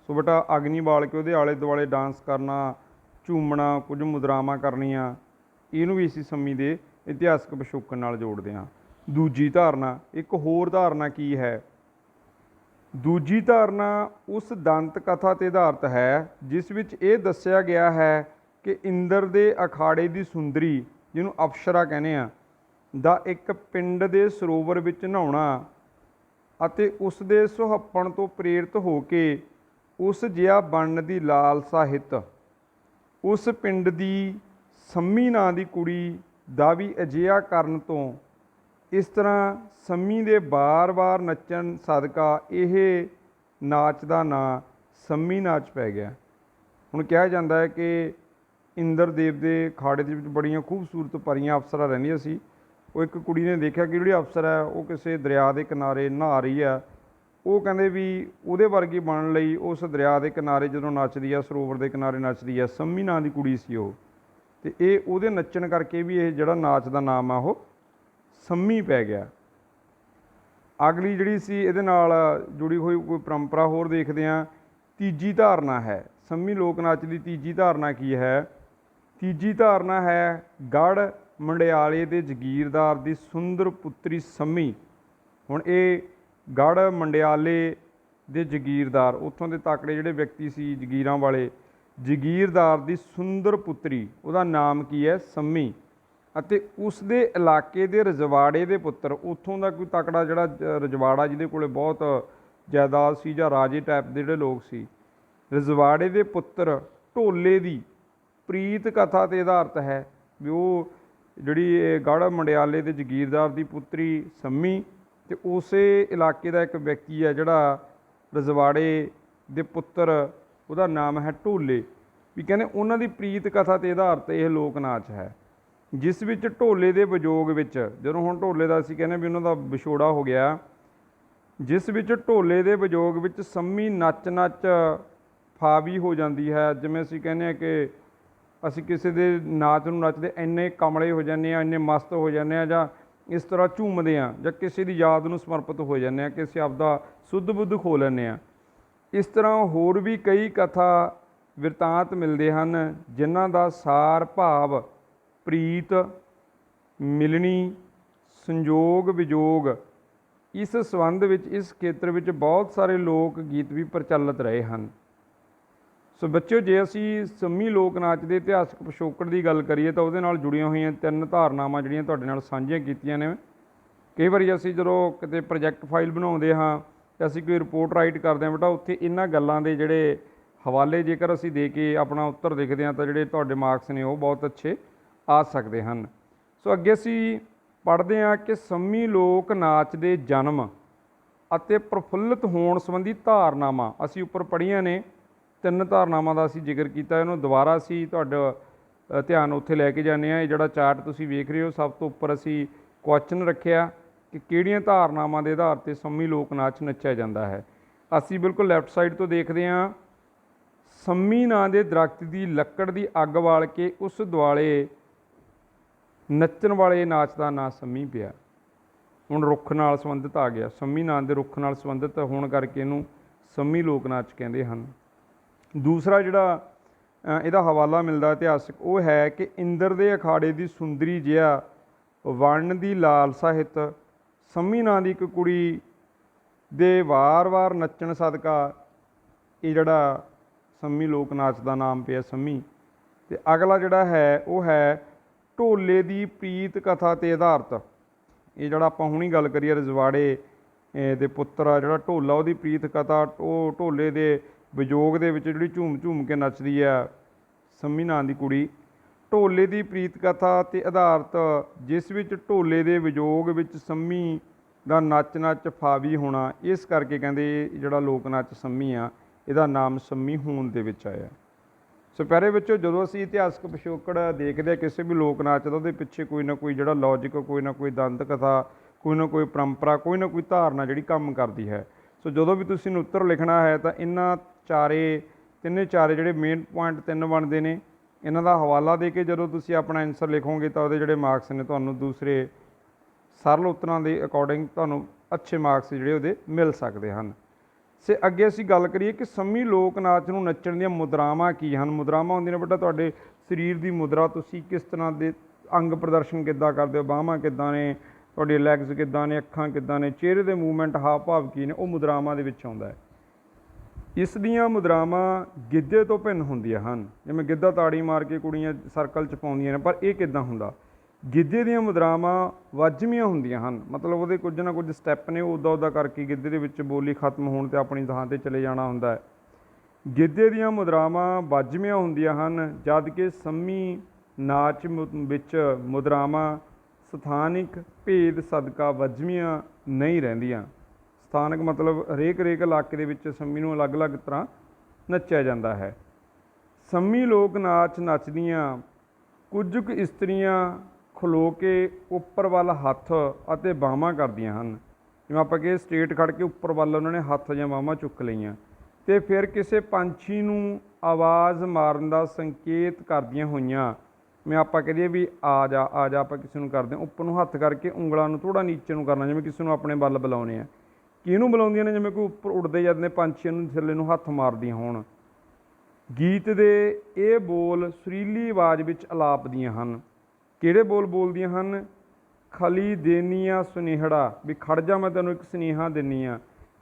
ਸੋ ਬੇਟਾ ਅਗਨੀ ਬਾਲ ਕੇ ਉਹਦੇ ਆਲੇ ਦੁਆਲੇ ਡਾਂਸ ਕਰਨਾ, ਝੂਮਣਾ, ਕੁਝ ਮੁਦਰਾਵਾਂ ਕਰਨੀਆਂ, ਇਹਨੂੰ ਵੀ ਅਸੀਂ ਸੰਮੀ ਦੇ ਇਤਿਹਾਸਕ ਪਿਛੋਕੜ ਨਾਲ ਜੋੜਦੇ ਹਾਂ। ਦੂਜੀ ਧਾਰਨਾ, ਇੱਕ ਹੋਰ ਧਾਰਨਾ ਕੀ ਹੈ? ਦੂਜੀ ਧਾਰਨਾ ਉਸ ਦੰਤ ਕਥਾ 'ਤੇ ਆਧਾਰਿਤ ਹੈ ਜਿਸ ਵਿੱਚ ਇਹ ਦੱਸਿਆ ਗਿਆ ਹੈ ਕਿ ਇੰਦਰ ਦੇ ਅਖਾੜੇ ਦੀ ਸੁੰਦਰੀ, ਜਿਹਨੂੰ ਅਪਸਰਾ ਕਹਿੰਦੇ ਆ, ਦਾ ਇੱਕ ਪਿੰਡ ਦੇ ਸਰੋਵਰ ਵਿੱਚ ਨਹਾਉਣਾ ਅਤੇ ਉਸ ਦੇ ਸੁਹੱਪਣ ਤੋਂ ਪ੍ਰੇਰਿਤ ਹੋ ਕੇ ਉਸ ਜਿਹਾ ਬਣਨ ਦੀ ਲਾਲਸਾ ਹਿੱਤ ਉਸ ਪਿੰਡ ਦੀ ਸੰਮੀ ਨਾਂ ਦੀ ਕੁੜੀ ਦਾ ਵੀ ਅਜਿਹਾ ਕਰਨ ਤੋਂ ਇਸ ਤਰ੍ਹਾਂ ਸੰਮੀ ਦੇ ਵਾਰ-ਵਾਰ ਨੱਚਣ ਸਦਕਾ ਇਹ ਨਾਚ ਦਾ ਨਾਂ ਸੰਮੀ ਨਾਚ ਪੈ ਗਿਆ। ਹੁਣ ਕਿਹਾ ਜਾਂਦਾ ਹੈ ਕਿ ਇੰਦਰ ਦੇਵ ਦੇ ਅਖਾੜੇ ਦੇ ਵਿੱਚ ਬੜੀਆਂ ਖੂਬਸੂਰਤ ਪਰੀਆਂ ਅਪਸਰਾ ਰਹਿੰਦੀਆਂ ਸੀ। ਉਹ ਇੱਕ ਕੁੜੀ ਨੇ ਦੇਖਿਆ ਕਿ ਜਿਹੜੀ ਅਪਸਰਾ ਹੈ ਉਹ ਕਿਸੇ ਦਰਿਆ ਦੇ ਕਿਨਾਰੇ ਨਹਾ ਰਹੀ ਹੈ। ਉਹ ਕਹਿੰਦੇ ਵੀ ਉਹਦੇ ਵਰਗੀ ਬਣਨ ਲਈ ਉਸ ਦਰਿਆ ਦੇ ਕਿਨਾਰੇ ਜਦੋਂ ਨੱਚਦੀ ਆ, ਸਰੋਵਰ ਦੇ ਕਿਨਾਰੇ ਨੱਚਦੀ ਆ, ਸੰਮੀ ਨਾਂ ਦੀ ਕੁੜੀ ਸੀ ਉਹ, ਅਤੇ ਇਹ ਉਹਦੇ ਨੱਚਣ ਕਰਕੇ ਵੀ ਇਹ ਜਿਹੜਾ ਨਾਚ ਦਾ ਨਾਮ ਆ ਉਹ ਸੰਮੀ ਪੈ ਗਿਆ। ਅਗਲੀ ਜਿਹੜੀ ਸੀ ਇਹਦੇ ਨਾਲ ਜੁੜੀ ਹੋਈ ਕੋਈ ਪਰੰਪਰਾ ਹੋਰ ਦੇਖਦੇ ਹਾਂ। ਤੀਜੀ ਧਾਰਨਾ ਹੈ ਸੰਮੀ ਲੋਕ ਨਾਚ ਦੀ। ਤੀਜੀ ਧਾਰਨਾ ਕੀ ਹੈ? ਤੀਜੀ ਧਾਰਨਾ ਹੈ ਗੜ੍ਹ ਮੰਡਿਆਲੇ ਦੇ ਜਗੀਰਦਾਰ ਦੀ ਸੁੰਦਰ ਪੁੱਤਰੀ ਸੰਮੀ। ਹੁਣ ਇਹ ਗੜ੍ਹ ਮੰਡਿਆਲੇ ਦੇ ਜਗੀਰਦਾਰ, ਉੱਥੋਂ ਦੇ ਤਕੜੇ ਜਿਹੜੇ ਵਿਅਕਤੀ ਸੀ ਜਗੀਰਾਂ ਵਾਲੇ, ਜਗੀਰਦਾਰ ਦੀ ਸੁੰਦਰ ਪੁੱਤਰੀ, ਉਹਦਾ ਨਾਮ ਕੀ ਹੈ? ਸੰਮੀ। ਅਤੇ ਉਸ ਦੇ ਇਲਾਕੇ ਦੇ ਰਜਵਾੜੇ ਦੇ ਪੁੱਤਰ, ਉੱਥੋਂ ਦਾ ਕੋਈ ਤਕੜਾ ਜਿਹੜਾ ਰਜਵਾੜਾ ਜਿਹਦੇ ਕੋਲ ਬਹੁਤ ਜਾਇਦਾਦ ਸੀ ਜਾਂ ਰਾਜੇ ਟਾਈਪ ਦੇ ਜਿਹੜੇ ਲੋਕ ਸੀ, ਰਜਵਾੜੇ ਦੇ ਪੁੱਤਰ ਢੋਲੇ ਦੀ ਪ੍ਰੀਤ ਕਥਾ 'ਤੇ ਆਧਾਰਿਤ ਹੈ ਵੀ ਉਹ ਜਿਹੜੀ ਗੜ੍ਹ ਮੰਡਿਆਲੇ ਦੇ ਜਗੀਰਦਾਰ ਦੀ ਪੁੱਤਰੀ ਸੰਮੀ ਅਤੇ ਉਸੇ ਇਲਾਕੇ ਦਾ ਇੱਕ ਵਿਅਕਤੀ ਹੈ ਜਿਹੜਾ ਰਜਵਾੜੇ ਦੇ ਪੁੱਤਰ, ਉਹਦਾ ਨਾਮ ਹੈ ਢੋਲੇ। ਵੀ ਕਹਿੰਦੇ ਉਹਨਾਂ ਦੀ ਪ੍ਰੀਤ ਕਥਾ 'ਤੇ ਆਧਾਰਿਤ ਇਹ ਲੋਕ ਨਾਚ ਹੈ, ਜਿਸ ਵਿੱਚ ਢੋਲੇ ਦੇ ਵਿਜੋਗ ਵਿੱਚ, ਜਦੋਂ ਹੁਣ ਢੋਲੇ ਦਾ ਅਸੀਂ ਕਹਿੰਦੇ ਵੀ ਉਹਨਾਂ ਦਾ ਵਿਛੋੜਾ ਹੋ ਗਿਆ, ਜਿਸ ਵਿੱਚ ਢੋਲੇ ਦੇ ਵਿਜੋਗ ਵਿੱਚ ਸੰਮੀ ਨੱਚ ਫਾਵੀ ਹੋ ਜਾਂਦੀ ਹੈ। ਜਿਵੇਂ ਅਸੀਂ ਕਹਿੰਦੇ ਹਾਂ ਕਿ ਅਸੀਂ ਕਿਸੇ ਦੇ ਨਾਚ ਨੂੰ ਨੱਚਦੇ ਇੰਨੇ ਕਮਲੇ ਹੋ ਜਾਂਦੇ ਹਾਂ, ਇੰਨੇ ਮਸਤ ਹੋ ਜਾਂਦੇ ਹਾਂ, ਜਾਂ ਇਸ ਤਰ੍ਹਾਂ ਝੂਮਦੇ ਹਾਂ, ਜਾਂ ਕਿਸੇ ਦੀ ਯਾਦ ਨੂੰ ਸਮਰਪਿਤ ਹੋ ਜਾਂਦੇ ਹਾਂ ਕਿ ਅਸੀਂ ਆਪਦਾ ਸੁੱਧ ਬੁੱਧ ਖੋ ਲੈਂਦੇ ਹਾਂ। ਇਸ ਤਰ੍ਹਾਂ ਹੋਰ ਵੀ ਕਈ ਕਥਾ ਬਿਰਤਾਂਤ ਮਿਲਦੇ ਹਨ ਜਿਨ੍ਹਾਂ ਦਾ ਸਾਰ ਭਾਵ ਪ੍ਰੀਤ, ਮਿਲਣੀ, ਸੰਜੋਗ, ਵਿਜੋਗ। ਇਸ ਸੰਬੰਧ ਵਿੱਚ ਇਸ ਖੇਤਰ ਵਿੱਚ ਬਹੁਤ ਸਾਰੇ ਲੋਕ ਗੀਤ ਵੀ ਪ੍ਰਚਲਿਤ ਰਹੇ ਹਨ। ਸੋ ਬੱਚਿਓ, ਜੇ ਅਸੀਂ ਸੰਮੀ ਲੋਕ ਨਾਚ ਦੇ ਇਤਿਹਾਸਕ ਪਿਛੋਕੜ ਦੀ ਗੱਲ ਕਰੀਏ ਤਾਂ ਉਹਦੇ ਨਾਲ ਜੁੜੀਆਂ ਹੋਈਆਂ 3 ਧਾਰਨਾਵਾਂ ਜਿਹੜੀਆਂ ਤੁਹਾਡੇ ਨਾਲ ਸਾਂਝੀਆਂ ਕੀਤੀਆਂ ਨੇ। ਕਈ ਵਾਰੀ ਅਸੀਂ ਜਦੋਂ ਕਿਤੇ ਪ੍ਰੋਜੈਕਟ ਫਾਈਲ ਬਣਾਉਂਦੇ ਹਾਂ ਅਤੇ ਅਸੀਂ ਕੋਈ ਰਿਪੋਰਟ ਰਾਈਟ ਕਰਦੇ ਹਾਂ ਬੇਟਾ, ਉੱਥੇ ਇਹਨਾਂ ਗੱਲਾਂ ਦੇ ਜਿਹੜੇ ਹਵਾਲੇ ਜੇਕਰ ਅਸੀਂ ਦੇ ਕੇ ਆਪਣਾ ਉੱਤਰ ਲਿਖਦੇ ਹਾਂ ਤਾਂ ਜਿਹੜੇ ਤੁਹਾਡੇ ਮਾਰਕਸ ਨੇ ਉਹ ਬਹੁਤ ਅੱਛੇ ਆ ਸਕਦੇ ਹਨ। ਸੋ ਅੱਗੇ ਅਸੀਂ ਪੜ੍ਹਦੇ ਹਾਂ ਕਿ ਸੰਮੀ ਲੋਕ ਨਾਚ ਦੇ ਜਨਮ ਅਤੇ ਪ੍ਰਫੁੱਲਿਤ ਹੋਣ ਸੰਬੰਧੀ ਧਾਰਨਾਵਾਂ ਅਸੀਂ ਉੱਪਰ ਪੜ੍ਹੀਆਂ ਨੇ। 3 ਧਾਰਨਾਵਾਂ ਦਾ ਅਸੀਂ ਜ਼ਿਕਰ ਕੀਤਾ, ਇਹਨੂੰ ਦੁਬਾਰਾ ਅਸੀਂ ਤੁਹਾਡਾ ਧਿਆਨ ਉੱਥੇ ਲੈ ਕੇ ਜਾਂਦੇ ਹਾਂ। ਇਹ ਜਿਹੜਾ ਚਾਰਟ ਤੁਸੀਂ ਵੇਖ ਰਹੇ ਹੋ, ਸਭ ਤੋਂ ਉੱਪਰ ਅਸੀਂ ਕੁਐਸਚਨ ਰੱਖਿਆ ਕਿ ਕਿਹੜੀਆਂ ਧਾਰਨਾਵਾਂ ਦੇ ਆਧਾਰ 'ਤੇ ਸੰਮੀ ਲੋਕ ਨਾਚ ਨੱਚਿਆ ਜਾਂਦਾ ਹੈ। ਅਸੀਂ ਬਿਲਕੁਲ ਲੈਫਟ ਸਾਈਡ ਤੋਂ ਦੇਖਦੇ ਹਾਂ। ਸੰਮੀ ਨਾਂ ਦੇ ਦਰਖਤ ਦੀ ਲੱਕੜ ਦੀ ਅੱਗ ਬਾਲ ਕੇ ਉਸ ਦੁਆਲੇ ਨੱਚਣ ਵਾਲੇ ਨਾਚ ਦਾ ਨਾਂ ਸੰਮੀ ਪਿਆ। ਹੁਣ ਰੁੱਖ ਨਾਲ ਸੰਬੰਧਿਤ ਆ ਗਿਆ, ਸੰਮੀ ਨਾਂ ਦੇ ਰੁੱਖ ਨਾਲ ਸੰਬੰਧਿਤ ਹੋਣ ਕਰਕੇ ਇਹਨੂੰ ਸੰਮੀ ਲੋਕ ਨਾਚ ਕਹਿੰਦੇ ਹਨ। ਦੂਸਰਾ ਜਿਹੜਾ ਇਹਦਾ ਹਵਾਲਾ ਮਿਲਦਾ ਇਤਿਹਾਸਕ, ਉਹ ਹੈ ਕਿ ਇੰਦਰ ਦੇ ਅਖਾੜੇ ਦੀ ਸੁੰਦਰੀ ਜਿਹਾ ਵਰਣ ਦੀ ਲਾਲਸਾ ਹਿੱਤ ਸੰਮੀ ਨਾਂ ਦੀ ਇੱਕ ਕੁੜੀ ਦੇ ਵਾਰ-ਵਾਰ ਨੱਚਣ ਸਦਕਾ ਇਹ ਜਿਹੜਾ ਸੰਮੀ ਲੋਕ ਨਾਚ ਦਾ ਨਾਮ ਪਿਆ ਸੰਮੀ। ਅਤੇ ਅਗਲਾ ਜਿਹੜਾ ਹੈ ਉਹ ਹੈ ਢੋਲੇ ਦੀ ਪ੍ਰੀਤ ਕਥਾ 'ਤੇ ਆਧਾਰਿਤ। ਇਹ ਜਿਹੜਾ ਆਪਾਂ ਹੁਣੀ ਗੱਲ ਕਰੀਏ ਰਜਵਾੜੇ ਦੇ ਪੁੱਤਰ ਆ ਜਿਹੜਾ ਢੋਲਾ, ਉਹਦੀ ਪ੍ਰੀਤ ਕਥਾ, ਉਹ ਢੋਲੇ ਦੇ ਵਿਜੋਗ ਦੇ ਵਿੱਚ ਜਿਹੜੀ ਝੂਮ ਝੂਮ ਕੇ ਨੱਚਦੀ ਆ ਸੰਮੀ ਨਾਂ ਦੀ ਕੁੜੀ। ਢੋਲੇ ਦੀ ਪ੍ਰੀਤ ਕਥਾ 'ਤੇ ਆਧਾਰਿਤ ਜਿਸ ਵਿੱਚ ਢੋਲੇ ਦੇ ਵਿਜੋਗ ਵਿੱਚ ਸੰਮੀ ਦਾ ਨੱਚ ਨੱਚ ਫਾਵੀ ਹੋਣਾ, ਇਸ ਕਰਕੇ ਕਹਿੰਦੇ ਜਿਹੜਾ ਲੋਕ ਨਾਚ ਸੰਮੀ ਆ ਇਹਦਾ ਨਾਮ ਸੰਮੀ ਹੋਣ ਦੇ ਵਿੱਚ ਆਇਆ। ਸੋ ਪਿਆਰੇ ਵਿੱਚੋਂ ਜਦੋਂ ਅਸੀਂ ਇਤਿਹਾਸਕ ਪਿਛੋਕੜ ਦੇਖਦੇ ਹਾਂ ਕਿਸੇ ਵੀ ਲੋਕ ਨਾਚ ਦਾ, ਉਹਦੇ ਪਿੱਛੇ ਕੋਈ ਨਾ ਕੋਈ ਜਿਹੜਾ ਲੌਜਿਕ, ਕੋਈ ਨਾ ਕੋਈ ਦੰਤ ਕਥਾ, ਕੋਈ ਨਾ ਕੋਈ ਪਰੰਪਰਾ, ਕੋਈ ਨਾ ਕੋਈ ਧਾਰਨਾ ਜਿਹੜੀ ਕੰਮ ਕਰਦੀ ਹੈ। ਸੋ ਜਦੋਂ ਵੀ ਤੁਸੀਂ ਉੱਤਰ ਲਿਖਣਾ ਹੈ ਤਾਂ ਇਹਨਾਂ ਤਿੰਨੇ ਚਾਰੇ ਜਿਹੜੇ ਮੇਨ ਪੁਆਇੰਟ 3 ਬਣਦੇ ਨੇ, ਇਹਨਾਂ ਦਾ ਹਵਾਲਾ ਦੇ ਕੇ ਜਦੋਂ ਤੁਸੀਂ ਆਪਣਾ ਆਨਸਰ ਲਿਖੋਗੇ ਤਾਂ ਉਹਦੇ ਜਿਹੜੇ ਮਾਰਕਸ ਨੇ ਤੁਹਾਨੂੰ ਦੂਸਰੇ ਸਰਲ ਉੱਤਰਾਂ ਦੇ ਅਕੋਰਡਿੰਗ ਤੁਹਾਨੂੰ ਅੱਛੇ ਮਾਰਕਸ ਜਿਹੜੇ ਉਹਦੇ ਮਿਲ ਸਕਦੇ ਹਨ। ਸੇ ਅੱਗੇ ਅਸੀਂ ਗੱਲ ਕਰੀਏ ਕਿ ਸੰਮੀ ਲੋਕ ਨਾਚ ਨੂੰ ਨੱਚਣ ਦੀਆਂ ਮੁਦਰਾਵਾਂ ਕੀ ਹਨ। ਮੁਦਰਾਵਾਂ ਹੁੰਦੀਆਂ ਨੇ ਬੇਟਾ ਤੁਹਾਡੇ ਸਰੀਰ ਦੀ ਮੁਦਰਾ, ਤੁਸੀਂ ਕਿਸ ਤਰ੍ਹਾਂ ਦੇ ਅੰਗ ਪ੍ਰਦਰਸ਼ਨ ਕਿੱਦਾਂ ਕਰਦੇ ਹੋ, ਬਾਹਾਂ ਕਿੱਦਾਂ ਨੇ, ਤੁਹਾਡੇ ਲੈਗਸ ਕਿੱਦਾਂ ਨੇ, ਅੱਖਾਂ ਕਿੱਦਾਂ ਨੇ, ਚਿਹਰੇ ਦੇ ਮੂਵਮੈਂਟ, ਹਾਵ ਭਾਵ ਕੀ ਨੇ, ਉਹ ਮੁਦਰਾਵਾਂ ਦੇ ਵਿੱਚ ਆਉਂਦਾ ਹੈ। ਇਸ ਦੀਆਂ ਮੁਦਰਾਵਾਂ ਗਿੱਧੇ ਤੋਂ ਭਿੰਨ ਹੁੰਦੀਆਂ ਹਨ। ਜਿਵੇਂ ਗਿੱਧਾ ਤਾੜੀ ਮਾਰ ਕੇ ਕੁੜੀਆਂ ਸਰਕਲ 'ਚ ਪਾਉਂਦੀਆਂ ਨੇ, ਪਰ ਇਹ ਕਿੱਦਾਂ ਹੁੰਦਾ, ਗਿੱਧੇ ਦੀਆਂ ਮੁਦਰਾਵਾਂ ਵਾਜਵੀਆਂ ਹੁੰਦੀਆਂ ਹਨ। ਮਤਲਬ ਉਹਦੇ ਕੁਝ ਨਾ ਕੁਝ ਸਟੈਪ ਨੇ, ਉੱਦਾਂ ਉੱਦਾਂ ਕਰਕੇ ਗਿੱਧੇ ਦੇ ਵਿੱਚ ਬੋਲੀ ਖਤਮ ਹੋਣ 'ਤੇ ਆਪਣੀ ਥਾਂ 'ਤੇ ਚਲੇ ਜਾਣਾ ਹੁੰਦਾ ਹੈ। ਗਿੱਧੇ ਦੀਆਂ ਮੁਦਰਾਵਾਂ ਵਾਜਵੀਆਂ ਹੁੰਦੀਆਂ ਹਨ, ਜਦ ਕਿ ਸੰਮੀ ਨਾਚ ਵਿੱਚ ਮੁਦਰਾਵਾਂ ਸਥਾਨਿਕ ਭੇਦ ਸਦਕਾ ਵਾਜਵੀਆਂ ਨਹੀਂ ਰਹਿੰਦੀਆਂ। ਸਥਾਨਕ ਮਤਲਬ ਹਰੇਕ ਇਲਾਕੇ ਦੇ ਵਿੱਚ ਸੰਮੀ ਨੂੰ ਅਲੱਗ-ਅਲੱਗ ਤਰ੍ਹਾਂ ਨੱਚਿਆ ਜਾਂਦਾ ਹੈ। ਸੰਮੀ ਲੋਕ ਨਾਚ ਨੱਚਦੀਆਂ ਕੁਝ ਕੁ ਇਸਤਰੀਆਂ ਖਲੋ ਕੇ ਉੱਪਰ ਵੱਲ ਹੱਥ ਅਤੇ ਬਾਹਾਂ ਕਰਦੀਆਂ ਹਨ। ਜਿਵੇਂ ਆਪਾਂ ਕਹੀਏ ਸਟੇਟ ਖੜ੍ਹ ਕੇ ਉੱਪਰ ਵੱਲ ਉਹਨਾਂ ਨੇ ਹੱਥ ਜਾਂ ਬਾਹਾਂ ਚੁੱਕ ਲਈਆਂ, ਅਤੇ ਫਿਰ ਕਿਸੇ ਪੰਛੀ ਨੂੰ ਆਵਾਜ਼ ਮਾਰਨ ਦਾ ਸੰਕੇਤ ਕਰਦੀਆਂ ਹੋਈਆਂ। ਜਿਵੇਂ ਆਪਾਂ ਕਹੀਏ ਵੀ ਆ ਜਾ ਆ ਜਾ, ਆਪਾਂ ਕਿਸੇ ਨੂੰ ਕਰਦੇ ਹਾਂ ਉੱਪਰ ਨੂੰ ਹੱਥ ਕਰਕੇ ਉਂਗਲਾਂ ਨੂੰ ਥੋੜ੍ਹਾ ਨੀਚੇ ਨੂੰ ਕਰਨਾ, ਜਿਵੇਂ ਕਿਸੇ ਨੂੰ ਆਪਣੇ ਵੱਲ ਬੁਲਾਉਂਦੇ ਆ। ਕਿਹਨੂੰ ਬੁਲਾਉਂਦੀਆਂ ਨੇ, ਜਿਵੇਂ ਕੋਈ ਉੱਪਰ ਉੱਡਦੇ ਜਾਂਦੇ ਨੇ ਪੰਛੀਆਂ ਨੂੰ ਥੱਲੇ ਨੂੰ ਹੱਥ ਮਾਰਦੀਆਂ ਹੋਣ। ਗੀਤ ਦੇ ਇਹ ਬੋਲ ਸੁਰੀਲੀ ਆਵਾਜ਼ ਵਿੱਚ ਅਲਾਪਦੀਆਂ ਹਨ। ਕਿਹੜੇ ਬੋਲ ਬੋਲਦੀਆਂ ਹਨ? ਖਲੀ ਦੇਨੀਆ ਸੁਨੇਹੜਾ, ਵੀ ਖੜ ਜਾ ਮੈਂ ਤੈਨੂੰ ਇੱਕ ਸੁਨੇਹਾ ਦਿੰਦੀ ਹਾਂ।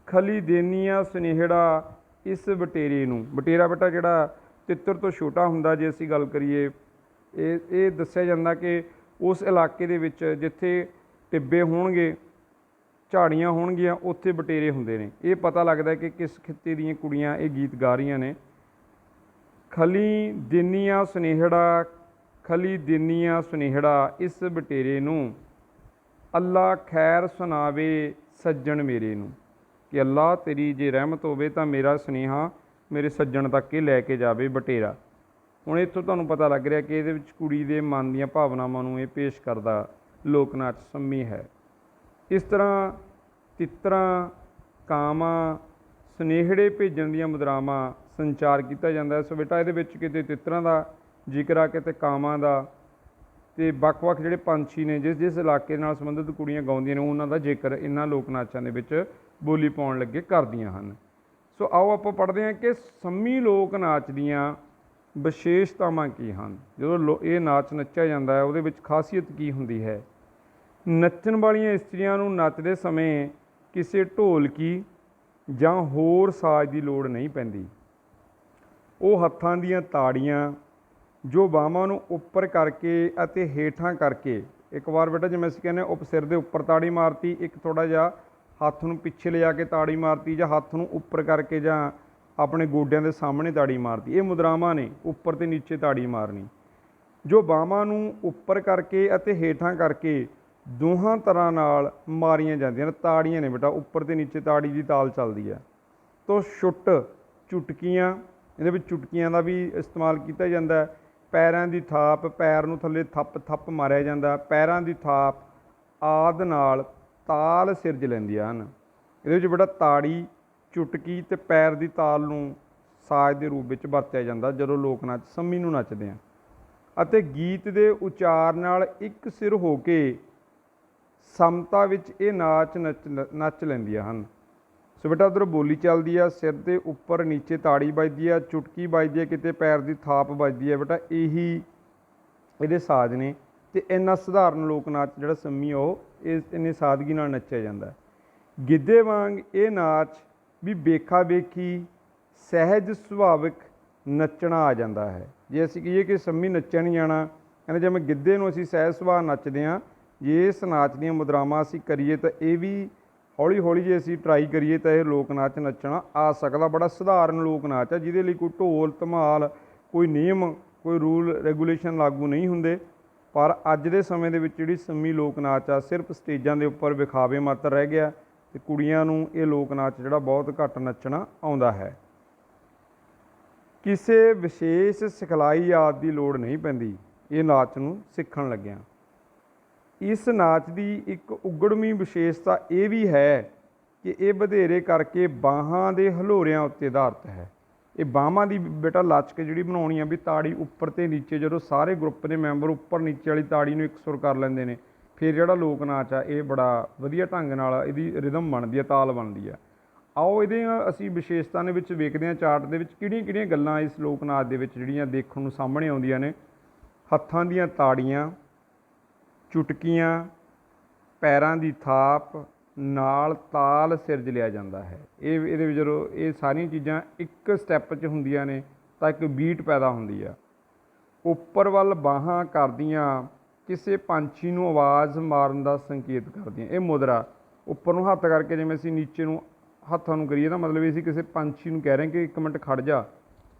ਖਲੀ ਦੇਨੀਆ ਸੁਨੇਹੜਾ ਇਸ ਬਟੇਰੇ ਨੂੰ, ਬਟੇਰਾ ਬੇਟਾ ਜਿਹੜਾ ਤਿੱਤਰ ਤੋਂ ਛੋਟਾ ਹੁੰਦਾ, ਜੇ ਅਸੀਂ ਗੱਲ ਕਰੀਏ ਇਹ ਦੱਸਿਆ ਜਾਂਦਾ ਕਿ ਉਸ ਇਲਾਕੇ ਦੇ ਵਿੱਚ ਜਿੱਥੇ ਟਿੱਬੇ ਹੋਣਗੇ, ਝਾੜੀਆਂ ਹੋਣਗੀਆਂ, ਉੱਥੇ ਬਟੇਰੇ ਹੁੰਦੇ ਨੇ। ਇਹ ਪਤਾ ਲੱਗਦਾ ਕਿ ਕਿਸ ਖਿੱਤੇ ਦੀਆਂ ਕੁੜੀਆਂ ਇਹ ਗੀਤ ਗਾ ਰਹੀਆਂ ਨੇ। ਖਲੀ ਦੇਨੀਆ ਸੁਨੇਹੜਾ, ਖਲੀ ਦੇਨੀਆ ਸੁਨੇਹੜਾ ਇਸ ਬਟੇਰੇ ਨੂੰ, ਅੱਲਾ ਖੈਰ ਸੁਣਾਵੇ ਸੱਜਣ ਮੇਰੇ ਨੂੰ, ਕਿ ਅੱਲਾ ਤੇਰੀ ਜੇ ਰਹਿਮਤ ਹੋਵੇ ਤਾਂ ਮੇਰਾ ਸੁਨੇਹਾ ਮੇਰੇ ਸੱਜਣ ਤੱਕ ਇਹ ਲੈ ਕੇ ਜਾਵੇ ਬਟੇਰਾ। ਹੁਣ ਇੱਥੋਂ ਤੁਹਾਨੂੰ ਪਤਾ ਲੱਗ ਰਿਹਾ ਕਿ ਇਹਦੇ ਵਿੱਚ ਕੁੜੀ ਦੇ ਮਨ ਦੀਆਂ ਭਾਵਨਾਵਾਂ ਨੂੰ ਇਹ ਪੇਸ਼ ਕਰਦਾ ਲੋਕ ਨਾਚ ਸੰਮੀ ਹੈ। ਇਸ ਤਰ੍ਹਾਂ ਤਿੱਤਰਾਂ, ਕਾਵਾਂ, ਸੁਨੇਹੜੇ ਭੇਜਣ ਦੀਆਂ ਮੁਦਰਾਵਾਂ ਸੰਚਾਰ ਕੀਤਾ ਜਾਂਦਾ ਹੈ। ਸੋ ਬੇਟਾ ਇਹਦੇ ਵਿੱਚ ਕਿਤੇ ਤਿੱਤਰਾਂ ਦਾ ਜ਼ਿਕਰ ਆ, ਕਿਤੇ ਕਾਵਾਂ ਦਾ, ਅਤੇ ਵੱਖ-ਵੱਖ ਜਿਹੜੇ ਪੰਛੀ ਨੇ ਜਿਸ ਇਲਾਕੇ ਨਾਲ ਸੰਬੰਧਿਤ ਕੁੜੀਆਂ ਗਾਉਂਦੀਆਂ ਨੇ ਉਹਨਾਂ ਦਾ ਜ਼ਿਕਰ ਇਹਨਾਂ ਲੋਕ ਨਾਚਾਂ ਦੇ ਵਿੱਚ ਬੋਲੀ ਪਾਉਣ ਲੱਗੇ ਕਰਦੀਆਂ ਹਨ। ਸੋ ਆਓ ਆਪਾਂ ਪੜ੍ਹਦੇ ਹਾਂ ਕਿ ਸੰਮੀ ਲੋਕ ਨਾਚ ਦੀਆਂ ਵਿਸ਼ੇਸ਼ਤਾਵਾਂ ਕੀ ਹਨ। ਜਦੋਂ ਇਹ ਨਾਚ ਨੱਚਿਆ ਜਾਂਦਾ ਹੈ ਉਹਦੇ ਵਿੱਚ ਖਾਸੀਅਤ ਕੀ ਹੁੰਦੀ ਹੈ। ਨੱਚਣ ਵਾਲੀਆਂ ਇਸਤਰੀਆਂ ਨੂੰ ਨੱਚਦੇ ਸਮੇਂ ਕਿਸੇ ਢੋਲਕੀ ਜਾਂ ਹੋਰ ਸਾਜ਼ ਦੀ ਲੋੜ ਨਹੀਂ ਪੈਂਦੀ। ਉਹ ਹੱਥਾਂ ਦੀਆਂ ਤਾੜੀਆਂ ਜੋ ਬਾਹਾਂ ਨੂੰ ਉੱਪਰ ਕਰਕੇ ਅਤੇ ਹੇਠਾਂ ਕਰਕੇ, ਇੱਕ ਵਾਰ ਬੇਟਾ ਜਿਵੇਂ ਅਸੀਂ ਕਹਿੰਦੇ ਹਾਂ ਸਿਰ ਦੇ ਉੱਪਰ ਤਾੜੀ ਮਾਰਤੀ, ਇੱਕ ਥੋੜ੍ਹਾ ਜਿਹਾ ਹੱਥ ਨੂੰ ਪਿੱਛੇ ਲਿਜਾ ਕੇ ਤਾੜੀ ਮਾਰਤੀ, ਜਾਂ ਹੱਥ ਨੂੰ ਉੱਪਰ ਕਰਕੇ ਜਾਂ ਆਪਣੇ ਗੋਡਿਆਂ ਦੇ ਸਾਹਮਣੇ ਤਾੜੀ ਮਾਰਤੀ। ਇਹ ਮੁਦਰਾਵਾਂ ਨੇ, ਉੱਪਰ ਅਤੇ ਨੀਚੇ ਤਾੜੀ ਮਾਰਨੀ। ਜੋ ਬਾਹਾਂ ਨੂੰ ਉੱਪਰ ਕਰਕੇ ਅਤੇ ਹੇਠਾਂ ਕਰਕੇ ਦੋਹਾਂ ਤਰ੍ਹਾਂ ਨਾਲ ਮਾਰੀਆਂ ਜਾਂਦੀਆਂ ਨੇ, ਤਾੜੀਆਂ ਨੇ ਬੇਟਾ, ਉੱਪਰ ਅਤੇ ਨੀਚੇ ਤਾੜੀ ਦੀ ਤਾਲ ਚੱਲਦੀ ਹੈ। ਤੋ ਛੁੱਟ, ਚੁਟਕੀਆਂ, ਇਹਦੇ ਵਿੱਚ ਚੁਟਕੀਆਂ ਦਾ ਵੀ ਇਸਤੇਮਾਲ ਕੀਤਾ ਜਾਂਦਾ ਹੈ। ਪੈਰਾਂ ਦੀ ਥਾਪ, ਪੈਰ ਨੂੰ ਥੱਲੇ ਥੱਪ ਮਾਰਿਆ ਜਾਂਦਾ, ਪੈਰਾਂ ਦੀ ਥਾਪ ਆਦਿ ਨਾਲ ਤਾਲ ਸਿਰਜ ਲੈਂਦੀਆਂ ਹਨ। ਇਹਦੇ ਵਿੱਚ ਬੇਟਾ ਤਾੜੀ, ਚੁਟਕੀ ਅਤੇ ਪੈਰ ਦੀ ਤਾਲ ਨੂੰ ਸਾਜ਼ ਦੇ ਰੂਪ ਵਿੱਚ ਵਰਤਿਆ ਜਾਂਦਾ ਜਦੋਂ ਲੋਕ ਨਾਚ ਸੰਮੀ ਨੂੰ ਨੱਚਦੇ ਆ। ਅਤੇ ਗੀਤ ਦੇ ਉਚਾਰ ਨਾਲ ਇੱਕ ਸਿਰ ਹੋ ਕੇ ਸਮਤਾ ਵਿੱਚ ਇਹ ਨਾਚ ਨੱਚ ਲੈਂਦੀਆਂ ਹਨ। ਸੋ ਬੇਟਾ ਉੱਧਰ ਬੋਲੀ ਚੱਲਦੀ ਆ, ਸਿਰ ਦੇ ਉੱਪਰ ਨੀਚੇ ਤਾੜੀ ਵੱਜਦੀ ਆ, ਚੁਟਕੀ ਵੱਜਦੀ ਆ, ਕਿਤੇ ਪੈਰ ਦੀ ਥਾਪ ਵੱਜਦੀ ਆ। ਬੇਟਾ ਇਹੀ ਇਹਦੇ ਸਾਜ਼ ਨੇ ਅਤੇ ਇੰਨਾ ਸਧਾਰਨ ਲੋਕ ਨਾਚ ਜਿਹੜਾ ਸੰਮੀ ਉਹ ਇੰਨੀ ਸਾਦਗੀ ਨਾਲ ਨੱਚਿਆ ਜਾਂਦਾ। ਗਿੱਧੇ ਵਾਂਗ ਇਹ ਨਾਚ ਵੀ ਵੇਖਾ ਵੇਖੀ ਸਹਿਜ ਸੁਭਾਵਿਕ ਨੱਚਣਾ ਆ ਜਾਂਦਾ ਹੈ। ਜੇ ਅਸੀਂ ਕਹੀਏ ਕਿ ਸੰਮੀ ਨੱਚਿਆ ਨਹੀਂ ਜਾਣਾ, ਕਹਿੰਦੇ ਜਿਵੇਂ ਗਿੱਧੇ ਨੂੰ ਅਸੀਂ ਸਹਿਜ ਸੁਭਾਅ ਨੱਚਦੇ ਹਾਂ, ਜੇ ਇਸ ਨਾਚ ਦੀਆਂ ਮੁਦਰਾਵਾਂ ਅਸੀਂ ਕਰੀਏ ਤਾਂ ਇਹ ਵੀ ਹੌਲੀ ਹੌਲੀ ਜੇ ਅਸੀਂ ਟਰਾਈ ਕਰੀਏ ਤਾਂ ਇਹ ਲੋਕ ਨਾਚ ਨੱਚਣਾ ਆ ਸਕਦਾ। ਬੜਾ ਸਧਾਰਨ ਲੋਕ ਨਾਚ ਹੈ ਜਿਹਦੇ ਲਈ ਕੋਈ ਢੋਲ ਧਮਾਲ, ਕੋਈ ਨਿਯਮ, ਕੋਈ ਰੂਲ ਰੈਗੂਲੇਸ਼ਨ ਲਾਗੂ ਨਹੀਂ ਹੁੰਦੇ। ਪਰ ਅੱਜ ਦੇ ਸਮੇਂ ਦੇ ਵਿੱਚ ਜਿਹੜੀ ਸੰਮੀ ਲੋਕ ਨਾਚ ਆ ਸਿਰਫ ਸਟੇਜਾਂ ਦੇ ਉੱਪਰ ਵਿਖਾਵੇ ਮਾਤਰ ਰਹਿ ਗਿਆ ਅਤੇ ਕੁੜੀਆਂ ਨੂੰ ਇਹ ਲੋਕ ਨਾਚ ਜਿਹੜਾ ਬਹੁਤ ਘੱਟ ਨੱਚਣਾ ਆਉਂਦਾ ਹੈ। ਕਿਸੇ ਵਿਸ਼ੇਸ਼ ਸਿਖਲਾਈ ਆਦਿ ਦੀ ਲੋੜ ਨਹੀਂ ਪੈਂਦੀ ਇਹ ਨਾਚ ਨੂੰ ਸਿੱਖਣ ਲੱਗਿਆਂ। ਇਸ ਨਾਚ ਦੀ ਇੱਕ ਉਗੜਵੀਂ ਵਿਸ਼ੇਸ਼ਤਾ ਇਹ ਵੀ ਹੈ ਕਿ ਇਹ ਵਧੇਰੇ ਕਰਕੇ ਬਾਹਾਂ ਦੇ ਹਲੋਰਿਆਂ ਉੱਤੇ ਆਧਾਰਿਤ ਹੈ। ਇਹ ਬਾਹਾਂ ਦੀ ਬੇਟਾ ਲਚਕ ਜਿਹੜੀ ਬਣਾਉਣੀ ਆ ਵੀ ਤਾੜੀ ਉੱਪਰ ਅਤੇ ਨੀਚੇ, ਜਦੋਂ ਸਾਰੇ ਗਰੁੱਪ ਦੇ ਮੈਂਬਰ ਉੱਪਰ ਨੀਚੇ ਵਾਲੀ ਤਾੜੀ ਨੂੰ ਇਕਸੁਰ ਕਰ ਲੈਂਦੇ ਨੇ, ਫਿਰ ਜਿਹੜਾ ਲੋਕ ਨਾਚ ਆ ਇਹ ਬੜਾ ਵਧੀਆ ਢੰਗ ਨਾਲ ਇਹਦੀ ਰਿਦਮ ਬਣਦੀ ਹੈ, ਤਾਲ ਬਣਦੀ ਆ। ਆਓ ਇਹਦੀਆਂ ਅਸੀਂ ਵਿਸ਼ੇਸ਼ਤਾ ਦੇ ਵਿੱਚ ਵੇਖਦੇ ਹਾਂ ਚਾਰਟ ਦੇ ਵਿੱਚ ਕਿਹੜੀਆਂ ਕਿਹੜੀਆਂ ਗੱਲਾਂ ਇਸ ਲੋਕ ਨਾਚ ਦੇ ਵਿੱਚ ਜਿਹੜੀਆਂ ਦੇਖਣ ਨੂੰ ਸਾਹਮਣੇ ਆਉਂਦੀਆਂ ਨੇ। ਹੱਥਾਂ ਦੀਆਂ ਤਾੜੀਆਂ, ਚੁਟਕੀਆਂ, ਪੈਰਾਂ ਦੀ ਥਾਪ ਨਾਲ ਤਾਲ ਸਿਰਜ ਲਿਆ ਜਾਂਦਾ ਹੈ। ਇਹਦੇ ਵਿੱਚ ਜਦੋਂ ਇਹ ਸਾਰੀਆਂ ਚੀਜ਼ਾਂ ਇੱਕ ਸਟੈਪ 'ਚ ਹੁੰਦੀਆਂ ਨੇ ਤਾਂ ਇੱਕ ਬੀਟ ਪੈਦਾ ਹੁੰਦੀ ਆ। ਉੱਪਰ ਵੱਲ ਬਾਹਾਂ ਕਰਦੀਆਂ ਕਿਸੇ ਪੰਛੀ ਨੂੰ ਆਵਾਜ਼ ਮਾਰਨ ਦਾ ਸੰਕੇਤ ਕਰਦੀਆਂ। ਇਹ ਮੁਦਰਾ ਉੱਪਰ ਨੂੰ ਹੱਥ ਕਰਕੇ ਜਿਵੇਂ ਅਸੀਂ ਨੀਚੇ ਨੂੰ ਹੱਥਾਂ ਨੂੰ ਕਰੀਏ ਤਾਂ ਮਤਲਬ ਅਸੀਂ ਕਿਸੇ ਪੰਛੀ ਨੂੰ ਕਹਿ ਰਹੇ ਕਿ ਇੱਕ ਮਿੰਟ ਖੜ ਜਾ।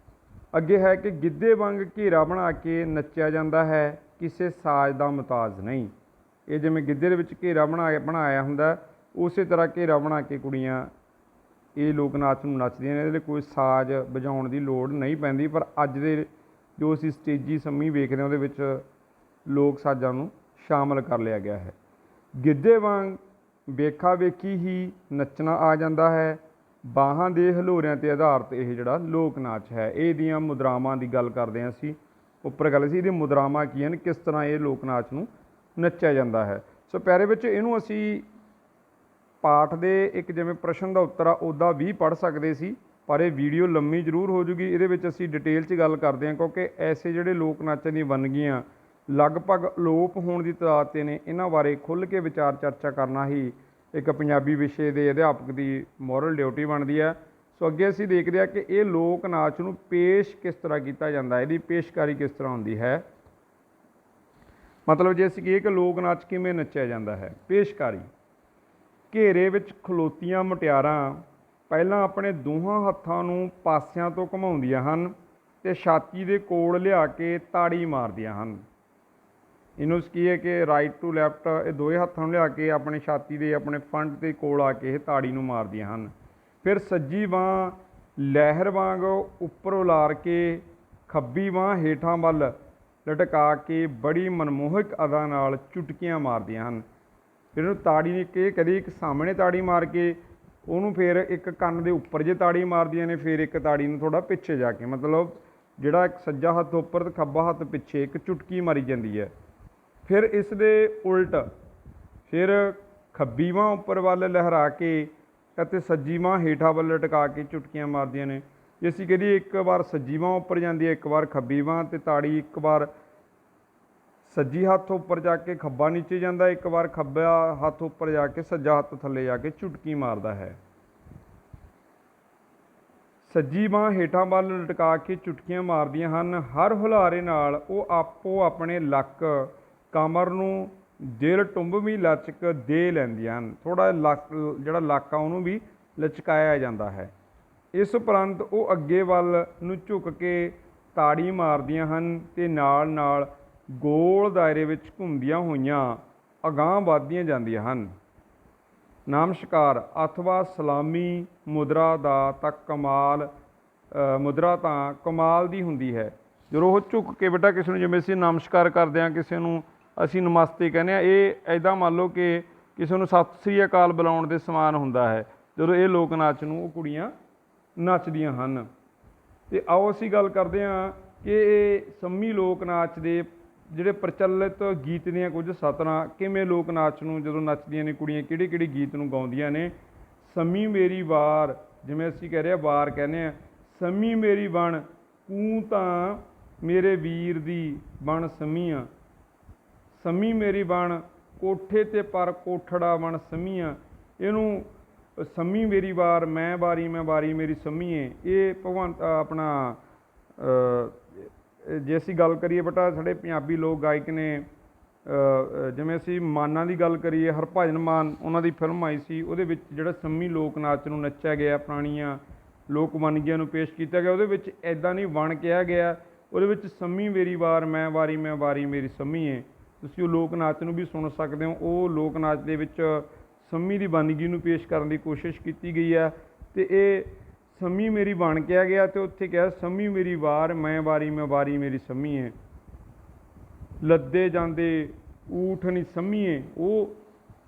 ਅੱਗੇ ਹੈ ਕਿ ਗਿੱਧੇ ਵਾਂਗ ਘੇਰਾ ਬਣਾ ਕੇ ਨੱਚਿਆ ਜਾਂਦਾ ਹੈ, ਕਿਸੇ ਸਾਜ਼ ਦਾ ਮੁਤਾਜ ਨਹੀਂ। ਇਹ ਜਿਵੇਂ ਗਿੱਧੇ ਦੇ ਵਿੱਚ ਘੇਰਾ ਬਣਾਇਆ ਹੁੰਦਾ, ਉਸੇ ਤਰ੍ਹਾਂ ਘੇਰਾ ਬਣਾ ਕੇ ਕੁੜੀਆਂ ਇਹ ਲੋਕ ਨਾਚ ਨੂੰ ਨੱਚਦੀਆਂ ਨੇ। ਇਹਦੇ ਲਈ ਕੋਈ ਸਾਜ਼ ਵਜਾਉਣ ਦੀ ਲੋੜ ਨਹੀਂ ਪੈਂਦੀ। ਪਰ ਅੱਜ ਦੇ ਜੋ ਅਸੀਂ ਸਟੇਜੀ ਸੰਮੀ ਵੇਖਦੇ ਹਾਂ ਉਹਦੇ ਵਿੱਚ ਲੋਕ ਸਾਜ਼ਾਂ ਨੂੰ ਸ਼ਾਮਲ ਕਰ ਲਿਆ ਗਿਆ ਹੈ। ਗਿੱਧੇ ਵਾਂਗ ਵੇਖਾ ਵੇਖੀ ਹੀ ਨੱਚਣਾ ਆ ਜਾਂਦਾ ਹੈ। ਬਾਹਾਂ ਦੇ ਹਲੋਰਿਆਂ 'ਤੇ ਆਧਾਰਿਤ ਇਹ ਜਿਹੜਾ ਲੋਕ ਨਾਚ ਹੈ, ਇਹਦੀਆਂ ਮੁਦਰਾਵਾਂ ਦੀ ਗੱਲ ਕਰਦੇ ਹਾਂ ਅਸੀਂ। ਉੱਪਰ ਗੱਲ ਸੀ ਇਹਦੀਆਂ ਮੁਦਰਾਵਾਂ ਕੀ ਹਨ, ਕਿਸ ਤਰ੍ਹਾਂ ਇਹ ਲੋਕ ਨਾਚ ਨੂੰ ਨੱਚਿਆ ਜਾਂਦਾ ਹੈ। ਸੋ ਪਿਆਰੇ ਵਿੱਚ ਇਹਨੂੰ ਅਸੀਂ ਪਾਠ ਦੇ ਇੱਕ ਜਿਵੇਂ ਪ੍ਰਸ਼ਨ ਦਾ ਉੱਤਰ ਆ ਉੱਦਾਂ ਵੀ ਪੜ੍ਹ ਸਕਦੇ ਸੀ, ਪਰ ਇਹ ਵੀਡੀਓ ਲੰਮੀ ਜ਼ਰੂਰ ਹੋ ਜੂਗੀ। ਇਹਦੇ ਵਿੱਚ ਅਸੀਂ ਡਿਟੇਲ 'ਚ ਗੱਲ ਕਰਦੇ ਹਾਂ ਕਿਉਂਕਿ ਐਸੇ ਜਿਹੜੇ ਲੋਕ ਨਾਚਾਂ ਦੀਆਂ ਵੰਨਗੀਆਂ ਲਗਭਗ ਅਲੋਪ ਹੋਣ ਦੀ ਤਾਦਾਦ 'ਤੇ ਨੇ। ਇਹਨਾਂ ਬਾਰੇ ਖੁੱਲ੍ਹ ਕੇ ਵਿਚਾਰ ਚਰਚਾ ਕਰਨਾ ਹੀ ਇੱਕ ਪੰਜਾਬੀ ਵਿਸ਼ੇ ਦੇ ਅਧਿਆਪਕ ਦੀ ਮੋਰਲ ਡਿਊਟੀ ਬਣਦੀ ਹੈ। ਸੋ ਅੱਗੇ ਅਸੀਂ ਦੇਖਦੇ ਹਾਂ ਕਿ ਇਹ ਲੋਕ ਨਾਚ ਨੂੰ ਪੇਸ਼ ਕਿਸ ਤਰ੍ਹਾਂ ਕੀਤਾ ਜਾਂਦਾ, ਇਹਦੀ ਪੇਸ਼ਕਾਰੀ ਕਿਸ ਤਰ੍ਹਾਂ ਹੁੰਦੀ ਹੈ। ਮਤਲਬ ਜੇ ਅਸੀਂ ਕਹੀਏ ਕਿ ਲੋਕ ਨਾਚ ਕਿਵੇਂ ਨੱਚਿਆ ਜਾਂਦਾ ਹੈ। ਪੇਸ਼ਕਾਰੀ: ਘੇਰੇ ਵਿੱਚ ਖਲੋਤੀਆਂ ਮੁਟਿਆਰਾਂ ਪਹਿਲਾਂ ਆਪਣੇ ਦੋਹਾਂ ਹੱਥਾਂ ਨੂੰ ਪਾਸਿਆਂ ਤੋਂ ਘੁਮਾਉਂਦੀਆਂ ਹਨ ਅਤੇ ਛਾਤੀ ਦੇ ਕੋਲ ਲਿਆ ਕੇ ਤਾੜੀ ਮਾਰਦੀਆਂ ਹਨ। ਇਹਨੂੰ ਕੀ ਹੈ ਕਿ ਰਾਈਟ ਟੂ ਲੈਫਟ ਇਹ ਦੋਵੇਂ ਹੱਥਾਂ ਨੂੰ ਲਿਆ ਕੇ ਆਪਣੇ ਛਾਤੀ ਦੇ ਆਪਣੇ ਫਰੰਟ ਦੇ ਕੋਲ ਆ ਕੇ ਇਹ ਤਾੜੀ ਨੂੰ ਮਾਰਦੀਆਂ ਹਨ। ਫਿਰ ਸੱਜੀ ਬਾਂਹ ਲਹਿਰ ਵਾਂਗ ਉੱਪਰ ਉਲਾਰ ਕੇ ਖੱਬੀ ਬਾਂਹ ਹੇਠਾਂ ਵੱਲ ਲਟਕਾ ਕੇ ਬੜੀ ਮਨਮੋਹਕ ਅਦਾ ਨਾਲ ਚੁਟਕੀਆਂ ਮਾਰਦੀਆਂ ਹਨ। ਫਿਰ ਉਹਨੂੰ ਤਾੜੀ ਨੇ ਕਿ ਕਦੇ ਇੱਕ ਸਾਹਮਣੇ ਤਾੜੀ ਮਾਰ ਕੇ ਉਹਨੂੰ ਫਿਰ ਇੱਕ ਕੰਨ ਦੇ ਉੱਪਰ ਜੇ ਤਾੜੀ ਮਾਰਦੀਆਂ ਨੇ, ਫਿਰ ਇੱਕ ਤਾੜੀ ਨੂੰ ਥੋੜ੍ਹਾ ਪਿੱਛੇ ਜਾ ਕੇ, ਮਤਲਬ ਜਿਹੜਾ ਇੱਕ ਸੱਜਾ ਹੱਥ ਉੱਪਰ ਅਤੇ ਖੱਬਾ ਹੱਥ ਪਿੱਛੇ ਇੱਕ ਚੁਟਕੀ ਮਾਰੀ ਜਾਂਦੀ ਹੈ। ਫਿਰ ਇਸ ਦੇ ਉਲਟ ਫਿਰ ਖੱਬੀ ਬਾਂਹ ਉੱਪਰ ਵੱਲ ਲਹਿਰਾ ਕੇ ਅਤੇ ਸੱਜੀ ਬਾਂਹ ਹੇਠਾਂ ਵੱਲ ਲਟਕਾ ਕੇ ਚੁਟਕੀਆਂ ਮਾਰਦੀਆਂ ਨੇ। ਜੇ ਅਸੀਂ ਕਹੀਏ ਇੱਕ ਵਾਰ ਸੱਜੀ ਬਾਂਹ ਉੱਪਰ ਜਾਂਦੀ ਹੈ, ਇੱਕ ਵਾਰ ਖੱਬੀ ਬਾਂਹ, ਅਤੇ ਤਾੜੀ ਇੱਕ ਵਾਰ ਸੱਜੀ ਹੱਥ ਉੱਪਰ ਜਾ ਕੇ ਖੱਬਾ ਨੀਚੇ ਜਾਂਦਾ, ਇੱਕ ਵਾਰ ਖੱਬਾ ਹੱਥ ਉੱਪਰ ਜਾ ਕੇ ਸੱਜਾ ਹੱਥ ਥੱਲੇ ਜਾ ਕੇ ਚੁਟਕੀ ਮਾਰਦਾ ਹੈ। ਸੱਜੀ ਬਾਂਹ ਹੇਠਾਂ ਵੱਲ ਲਟਕਾ ਕੇ ਚੁਟਕੀਆਂ ਮਾਰਦੀਆਂ ਹਨ। ਹਰ ਹੁਲਾਰੇ ਨਾਲ ਉਹ ਆਪੋ ਆਪਣੇ ਲੱਕ ਕਮਰ ਨੂੰ ਦਿਲ ਟੁੰਬਵੀਂ ਲਚਕ ਦੇ ਲੈਂਦੀਆਂ ਹਨ। ਥੋੜ੍ਹਾ ਲੱਕ ਜਿਹੜਾ ਲੱਕ ਆ ਉਹਨੂੰ ਵੀ ਲਚਕਾਇਆ ਜਾਂਦਾ ਹੈ। ਇਸ ਉਪਰੰਤ ਉਹ ਅੱਗੇ ਵੱਲ ਨੂੰ ਝੁਕ ਕੇ ਤਾੜੀ ਮਾਰਦੀਆਂ ਹਨ ਅਤੇ ਨਾਲ ਨਾਲ ਗੋਲ ਦਾਇਰੇ ਵਿੱਚ ਘੁੰਮਦੀਆਂ ਹੋਈਆਂ ਅਗਾਂਹ ਵੱਧਦੀਆਂ ਜਾਂਦੀਆਂ ਹਨ। ਨਮਸਕਾਰ ਅਥਵਾ ਸਲਾਮੀ ਮੁਦਰਾ ਦਾ ਤਾਂ ਮੁਦਰਾ ਤਾਂ ਕਮਾਲ ਦੀ ਹੁੰਦੀ ਹੈ। ਜਦੋਂ ਉਹ ਝੁਕ ਕੇ ਬੇਟਾ ਕਿਸੇ ਨੂੰ, ਜਿਵੇਂ ਅਸੀਂ ਨਮਸਕਾਰ ਕਰਦੇ ਹਾਂ ਕਿਸੇ ਨੂੰ ਅਸੀਂ ਨਮਸਤੇ ਕਹਿੰਦੇ ਹਾਂ, ਇਹ ਇੱਦਾਂ ਮੰਨ ਲਓ ਕਿ ਕਿਸੇ ਨੂੰ ਸਤਿ ਸ੍ਰੀ ਅਕਾਲ ਬੁਲਾਉਣ ਦੇ ਸਮਾਨ ਹੁੰਦਾ ਹੈ ਜਦੋਂ ਇਹ ਲੋਕ ਨਾਚ ਨੂੰ ਉਹ ਕੁੜੀਆਂ ਨੱਚਦੀਆਂ ਹਨ। ਤੇ ਆਓ ਅਸੀਂ ਗੱਲ ਕਰਦੇ ਹਾਂ ਕਿ ਇਹ ਸੰਮੀ ਲੋਕ ਨਾਚ ਦੇ ਜਿਹੜੇ ਪ੍ਰਚਲਿਤ ਗੀਤ ਦੀਆਂ ਕੁਝ ਸਤਰਾਂ, ਕਿਵੇਂ ਲੋਕ ਨਾਚ ਨੂੰ ਜਦੋਂ ਨੱਚਦੀਆਂ ਨੇ ਕੁੜੀਆਂ ਕਿਹੜੇ ਕਿਹੜੇ ਗੀਤ ਨੂੰ ਗਾਉਂਦੀਆਂ ਨੇ। ਸੰਮੀ ਮੇਰੀ ਵਾਰ, ਜਿਵੇਂ ਅਸੀਂ ਕਹਿ ਰਹੇ ਹਾਂ ਵਾਰ ਕਹਿੰਦੇ ਹਾਂ, ਸੰਮੀ ਮੇਰੀ ਬਣ ਤੂੰ ਤਾਂ ਮੇਰੇ ਵੀਰ ਦੀ ਬਣ ਸੰਮੀਆਂ, ਸੰਮੀ ਮੇਰੀ ਬਣ ਕੋਠੇ 'ਤੇ ਪਰ ਕੋਠੜਾ ਬਣ ਸੰਮੀਆਂ। ਇਹਨੂੰ ਸੰਮੀ ਮੇਰੀ ਵਾਰ ਮੈਂ ਵਾਰੀ ਮੇਰੀ ਸੰਮੀਏ, ਇਹ ਭਗਵੰਤ ਆਪਣਾ ਜੇ ਅਸੀਂ ਗੱਲ ਕਰੀਏ ਬੇਟਾ ਸਾਡੇ ਪੰਜਾਬੀ ਲੋਕ ਗਾਇਕ ਨੇ, ਜਿਵੇਂ ਅਸੀਂ ਮਾਨਾਂ ਦੀ ਗੱਲ ਕਰੀਏ, ਹਰਭਜਨ ਮਾਨ ਉਹਨਾਂ ਦੀ ਫਿਲਮ ਆਈ ਸੀ, ਉਹਦੇ ਵਿੱਚ ਜਿਹੜਾ ਸੰਮੀ ਲੋਕ ਨਾਚ ਨੂੰ ਨੱਚਿਆ ਗਿਆ, ਪੁਰਾਣੀਆਂ ਲੋਕ ਵੰਨਗੀਆਂ ਨੂੰ ਪੇਸ਼ ਕੀਤਾ ਗਿਆ, ਉਹਦੇ ਵਿੱਚ ਇੱਦਾਂ ਨਹੀਂ ਵਣ ਕਿਹਾ ਗਿਆ, ਉਹਦੇ ਵਿੱਚ ਸੰਮੀ ਮੇਰੀ ਵਾਰ ਮੈਂ ਵਾਰੀ ਮੇਰੀ ਸੰਮੀਏ। ਤੁਸੀਂ ਉਹ ਲੋਕ ਨਾਚ ਨੂੰ ਵੀ ਸੁਣ ਸਕਦੇ ਹੋ। ਉਹ ਲੋਕ ਨਾਚ ਦੇ ਵਿੱਚ ਸੰਮੀ ਦੀ ਵੰਨਗੀ ਨੂੰ ਪੇਸ਼ ਕਰਨ ਦੀ ਕੋਸ਼ਿਸ਼ ਕੀਤੀ ਗਈ ਹੈ ਅਤੇ ਇਹ ਸੰਮੀ ਮੇਰੀ ਬਣ ਕਿਹਾ ਗਿਆ ਅਤੇ ਉੱਥੇ ਕਿਹਾ ਸੰਮੀ ਮੇਰੀ ਵਾਰ ਮੈਂ ਵਾਰੀ ਮੇਰੀ ਸੰਮੀਏ, ਲੱਦੇ ਜਾਂਦੇ ਊਠ ਨਹੀਂ ਸੰਮੀਏ। ਉਹ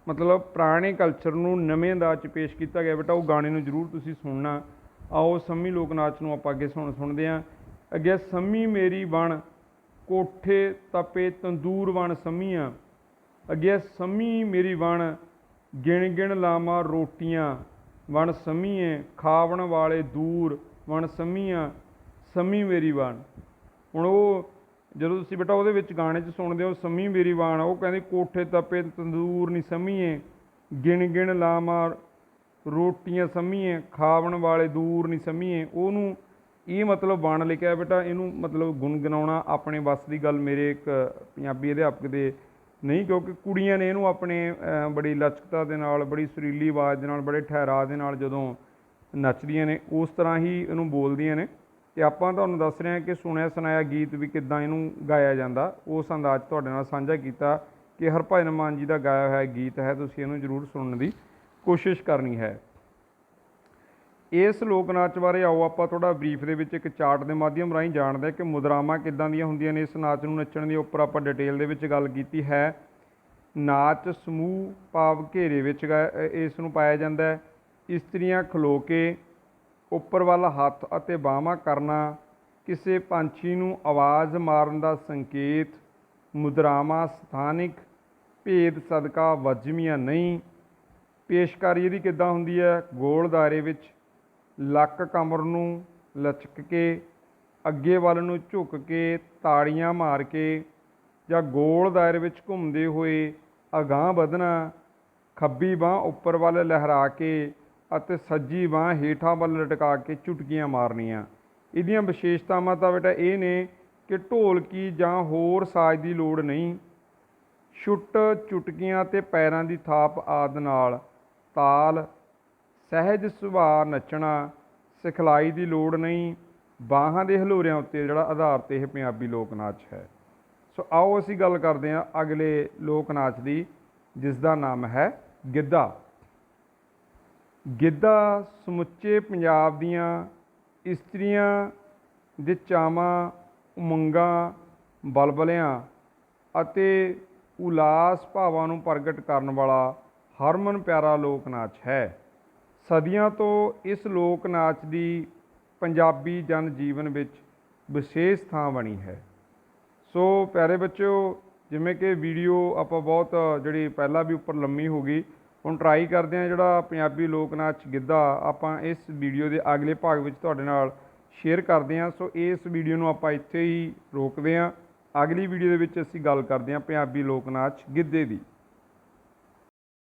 ਮਤਲਬ ਪੁਰਾਣੇ ਕਲਚਰ ਨੂੰ ਨਵੇਂ ਅੰਦਾਜ਼ 'ਚ ਪੇਸ਼ ਕੀਤਾ ਗਿਆ। ਬੇਟਾ ਉਹ ਗਾਣੇ ਨੂੰ ਜ਼ਰੂਰ ਤੁਸੀਂ ਸੁਣਨਾ। ਆਓ ਸੰਮੀ ਲੋਕ ਨਾਚ ਨੂੰ ਆਪਾਂ ਅੱਗੇ ਸੁਣਦੇ ਹਾਂ। ਅੱਗੇ ਸੰਮੀ ਮੇਰੀ ਬਣ ਕੋਠੇ ਤਪੇ ਤੰਦੂਰ ਬਣ ਸੰਮੀਆਂ, ਅੱਗੇ ਸੰਮੀ ਮੇਰੀ ਬਣ ਗਿਣ ਗਿਣ ਲਾਵਾਂ ਰੋਟੀਆਂ ਬਣ ਸੰਮੀਏ, ਖਾਵਣ ਵਾਲੇ ਦੂਰ ਬਣ ਸੰਮੀਆਂ, ਸੰਮੀ ਮੇਰੀ ਬਣ। ਹੁਣ ਉਹ ਜਦੋਂ ਤੁਸੀਂ ਬੇਟਾ ਉਹਦੇ ਵਿੱਚ ਗਾਣੇ 'ਚ ਸੁਣਦੇ ਹੋ ਸੰਮੀ ਮੇਰੀ ਬਣ, ਉਹ ਕਹਿੰਦੇ ਕੋਠੇ ਤਪੇ ਤੰਦੂਰ ਨਹੀਂ ਸੰਮੀਏ, ਗਿਣ ਗਿਣ ਲਾਵਾਂ ਰੋਟੀਆਂ ਸੰਮੀਏ, ਖਾਵਣ ਵਾਲੇ ਦੂਰ ਨਹੀਂ ਸੰਮੀਏ। ਉਹਨੂੰ ਇਹ ਮਤਲਬ ਬਣ ਲਿਖਿਆ ਬੇਟਾ, ਇਹਨੂੰ ਮਤਲਬ ਗੁਣਗੁਣਾਉਣਾ ਆਪਣੇ ਵੱਸ ਦੀ ਗੱਲ ਮੇਰੇ ਇੱਕ ਪੰਜਾਬੀ ਅਧਿਆਪਕ ਦੇ ਨਹੀਂ, ਕਿਉਂਕਿ ਕੁੜੀਆਂ ਨੇ ਇਹਨੂੰ ਆਪਣੇ ਬੜੀ ਲਚਕਤਾ ਦੇ ਨਾਲ, ਬੜੀ ਸੁਰੀਲੀ ਆਵਾਜ਼ ਦੇ ਨਾਲ, ਬੜੇ ਠਹਿਰਾਅ ਦੇ ਨਾਲ ਜਦੋਂ ਨੱਚਦੀਆਂ ਨੇ ਉਸ ਤਰ੍ਹਾਂ ਹੀ ਇਹਨੂੰ ਬੋਲਦੀਆਂ ਨੇ। ਅਤੇ ਆਪਾਂ ਤੁਹਾਨੂੰ ਦੱਸ ਰਹੇ ਹਾਂ ਕਿ ਸੁਣਿਆ ਸੁਣਾਇਆ ਗੀਤ ਵੀ ਕਿੱਦਾਂ ਇਹਨੂੰ ਗਾਇਆ ਜਾਂਦਾ, ਉਸ ਅੰਦਾਜ਼ ਤੁਹਾਡੇ ਨਾਲ ਸਾਂਝਾ ਕੀਤਾ ਕਿ ਹਰਭਜਨ ਮਾਨ ਜੀ ਦਾ ਗਾਇਆ ਹੋਇਆ ਗੀਤ ਹੈ, ਤੁਸੀਂ ਇਹਨੂੰ ਜ਼ਰੂਰ ਸੁਣਨ ਦੀ ਕੋਸ਼ਿਸ਼ ਕਰਨੀ ਹੈ। ਇਸ ਲੋਕ ਨਾਚ ਬਾਰੇ ਆਓ ਆਪਾਂ ਥੋੜ੍ਹਾ ਬਰੀਫ ਦੇ ਵਿੱਚ ਇੱਕ ਚਾਰਟ ਦੇ ਮਾਧਿਅਮ ਰਾਹੀਂ ਜਾਣਦੇ ਕਿ ਮੁਦਰਾਵਾਂ ਕਿੱਦਾਂ ਦੀਆਂ ਹੁੰਦੀਆਂ ਨੇ ਇਸ ਨਾਚ ਨੂੰ ਨੱਚਣ ਦੀ। ਉੱਪਰ ਆਪਾਂ ਡਿਟੇਲ ਦੇ ਵਿੱਚ ਗੱਲ ਕੀਤੀ ਹੈ। ਨਾਚ ਸਮੂਹ ਭਾਵ ਘੇਰੇ ਵਿੱਚ ਇਸ ਨੂੰ ਪਾਇਆ ਜਾਂਦਾ ਹੈ। ਇਸਤਰੀਆਂ ਖਲੋ ਕੇ ਉੱਪਰ ਵੱਲ ਹੱਥ ਅਤੇ ਬਾਹਾਂ ਕਰਨਾ, ਕਿਸੇ ਪੰਛੀ ਨੂੰ ਆਵਾਜ਼ ਮਾਰਨ ਦਾ ਸੰਕੇਤ, ਮੁਦਰਾਵਾਂ ਸਥਾਨਿਕ ਭੇਦ ਸਦਕਾ ਵੱਜਵੀਆਂ ਨਹੀਂ। ਪੇਸ਼ਕਾਰੀ ਇਹਦੀ ਕਿੱਦਾਂ ਹੁੰਦੀ ਹੈ? ਗੋਲ ਦਾਇਰੇ ਵਿੱਚ ਲੱਕ ਕਮਰ ਨੂੰ ਲਚਕ ਕੇ, ਅੱਗੇ ਵੱਲ ਨੂੰ ਝੁਕ ਕੇ, ਤਾੜੀਆਂ ਮਾਰ ਕੇ ਜਾਂ ਗੋਲ ਦਾਇਰੇ ਵਿੱਚ ਘੁੰਮਦੇ ਹੋਏ ਅਗਾਂਹ ਵਧਣਾ, ਖੱਬੀ ਬਾਂਹ ਉੱਪਰ ਵੱਲ ਲਹਿਰਾ ਕੇ ਅਤੇ ਸੱਜੀ ਬਾਂਹ ਹੇਠਾਂ ਵੱਲ ਲਟਕਾ ਕੇ ਚੁਟਕੀਆਂ ਮਾਰਨੀਆਂ। ਇਹਦੀਆਂ ਵਿਸ਼ੇਸ਼ਤਾਵਾਂ ਤਾਂ ਬੇਟਾ ਇਹ ਨੇ ਕਿ ਢੋਲਕੀ ਜਾਂ ਹੋਰ ਸਾਜ਼ ਦੀ ਲੋੜ ਨਹੀਂ, ਛੁੱਟ ਚੁਟਕੀਆਂ ਅਤੇ ਪੈਰਾਂ ਦੀ ਥਾਪ ਆਦਿ ਨਾਲ ਤਾਲ, ਸਹਿਜ ਸੁਭਾਅ ਨੱਚਣਾ, ਸਿਖਲਾਈ ਦੀ ਲੋੜ ਨਹੀਂ, ਬਾਹਾਂ ਦੇ ਹਲੂਰਿਆਂ ਉੱਤੇ ਜਿਹੜਾ ਆਧਾਰਿਤ ਇਹ ਪੰਜਾਬੀ ਲੋਕ ਨਾਚ ਹੈ। ਸੋ ਆਓ ਅਸੀਂ ਗੱਲ ਕਰਦੇ ਹਾਂ ਅਗਲੇ ਲੋਕ ਨਾਚ ਦੀ, ਜਿਸ ਦਾ ਨਾਮ ਹੈ ਗਿੱਧਾ। ਗਿੱਧਾ ਸਮੁੱਚੇ ਪੰਜਾਬ ਦੀਆਂ ਇਸਤਰੀਆਂ ਦੇ ਚਾਵਾਂ, ਉਮੰਗਾਂ, ਬਲਬਲਿਆਂ ਅਤੇ ਉਲਾਸ ਭਾਵਾਂ ਨੂੰ ਪ੍ਰਗਟ ਕਰਨ ਵਾਲਾ ਹਰਮਨ ਪਿਆਰਾ ਲੋਕ ਨਾਚ ਹੈ। ਸਦੀਆਂ ਤੋਂ ਇਸ ਲੋਕ ਨਾਚ ਦੀ ਪੰਜਾਬੀ ਜਨ ਜੀਵਨ ਵਿੱਚ ਵਿਸ਼ੇਸ਼ ਥਾਂ ਬਣੀ ਹੈ। ਸੋ ਪਿਆਰੇ ਬੱਚਿਓ, ਜਿਵੇਂ ਕਿ ਵੀਡੀਓ ਆਪਾਂ ਬਹੁਤ ਜਿਹੜੀ ਪਹਿਲਾਂ ਵੀ ਉੱਪਰ ਲੰਮੀ ਹੋ ਗਈ, ਹੁਣ ਟਰਾਈ ਕਰਦੇ ਹਾਂ ਜਿਹੜਾ ਪੰਜਾਬੀ ਲੋਕ ਨਾਚ ਗਿੱਧਾ ਆਪਾਂ ਇਸ ਵੀਡੀਓ ਦੇ ਅਗਲੇ ਭਾਗ ਵਿੱਚ ਤੁਹਾਡੇ ਨਾਲ ਸ਼ੇਅਰ ਕਰਦੇ ਹਾਂ। ਸੋ ਇਸ ਵੀਡੀਓ ਨੂੰ ਆਪਾਂ ਇੱਥੇ ਹੀ ਰੋਕਦੇ ਹਾਂ। ਅਗਲੀ ਵੀਡੀਓ ਦੇ ਵਿੱਚ ਅਸੀਂ ਗੱਲ ਕਰਦੇ ਹਾਂ ਪੰਜਾਬੀ ਲੋਕ ਨਾਚ ਗਿੱਧੇ ਦੀ।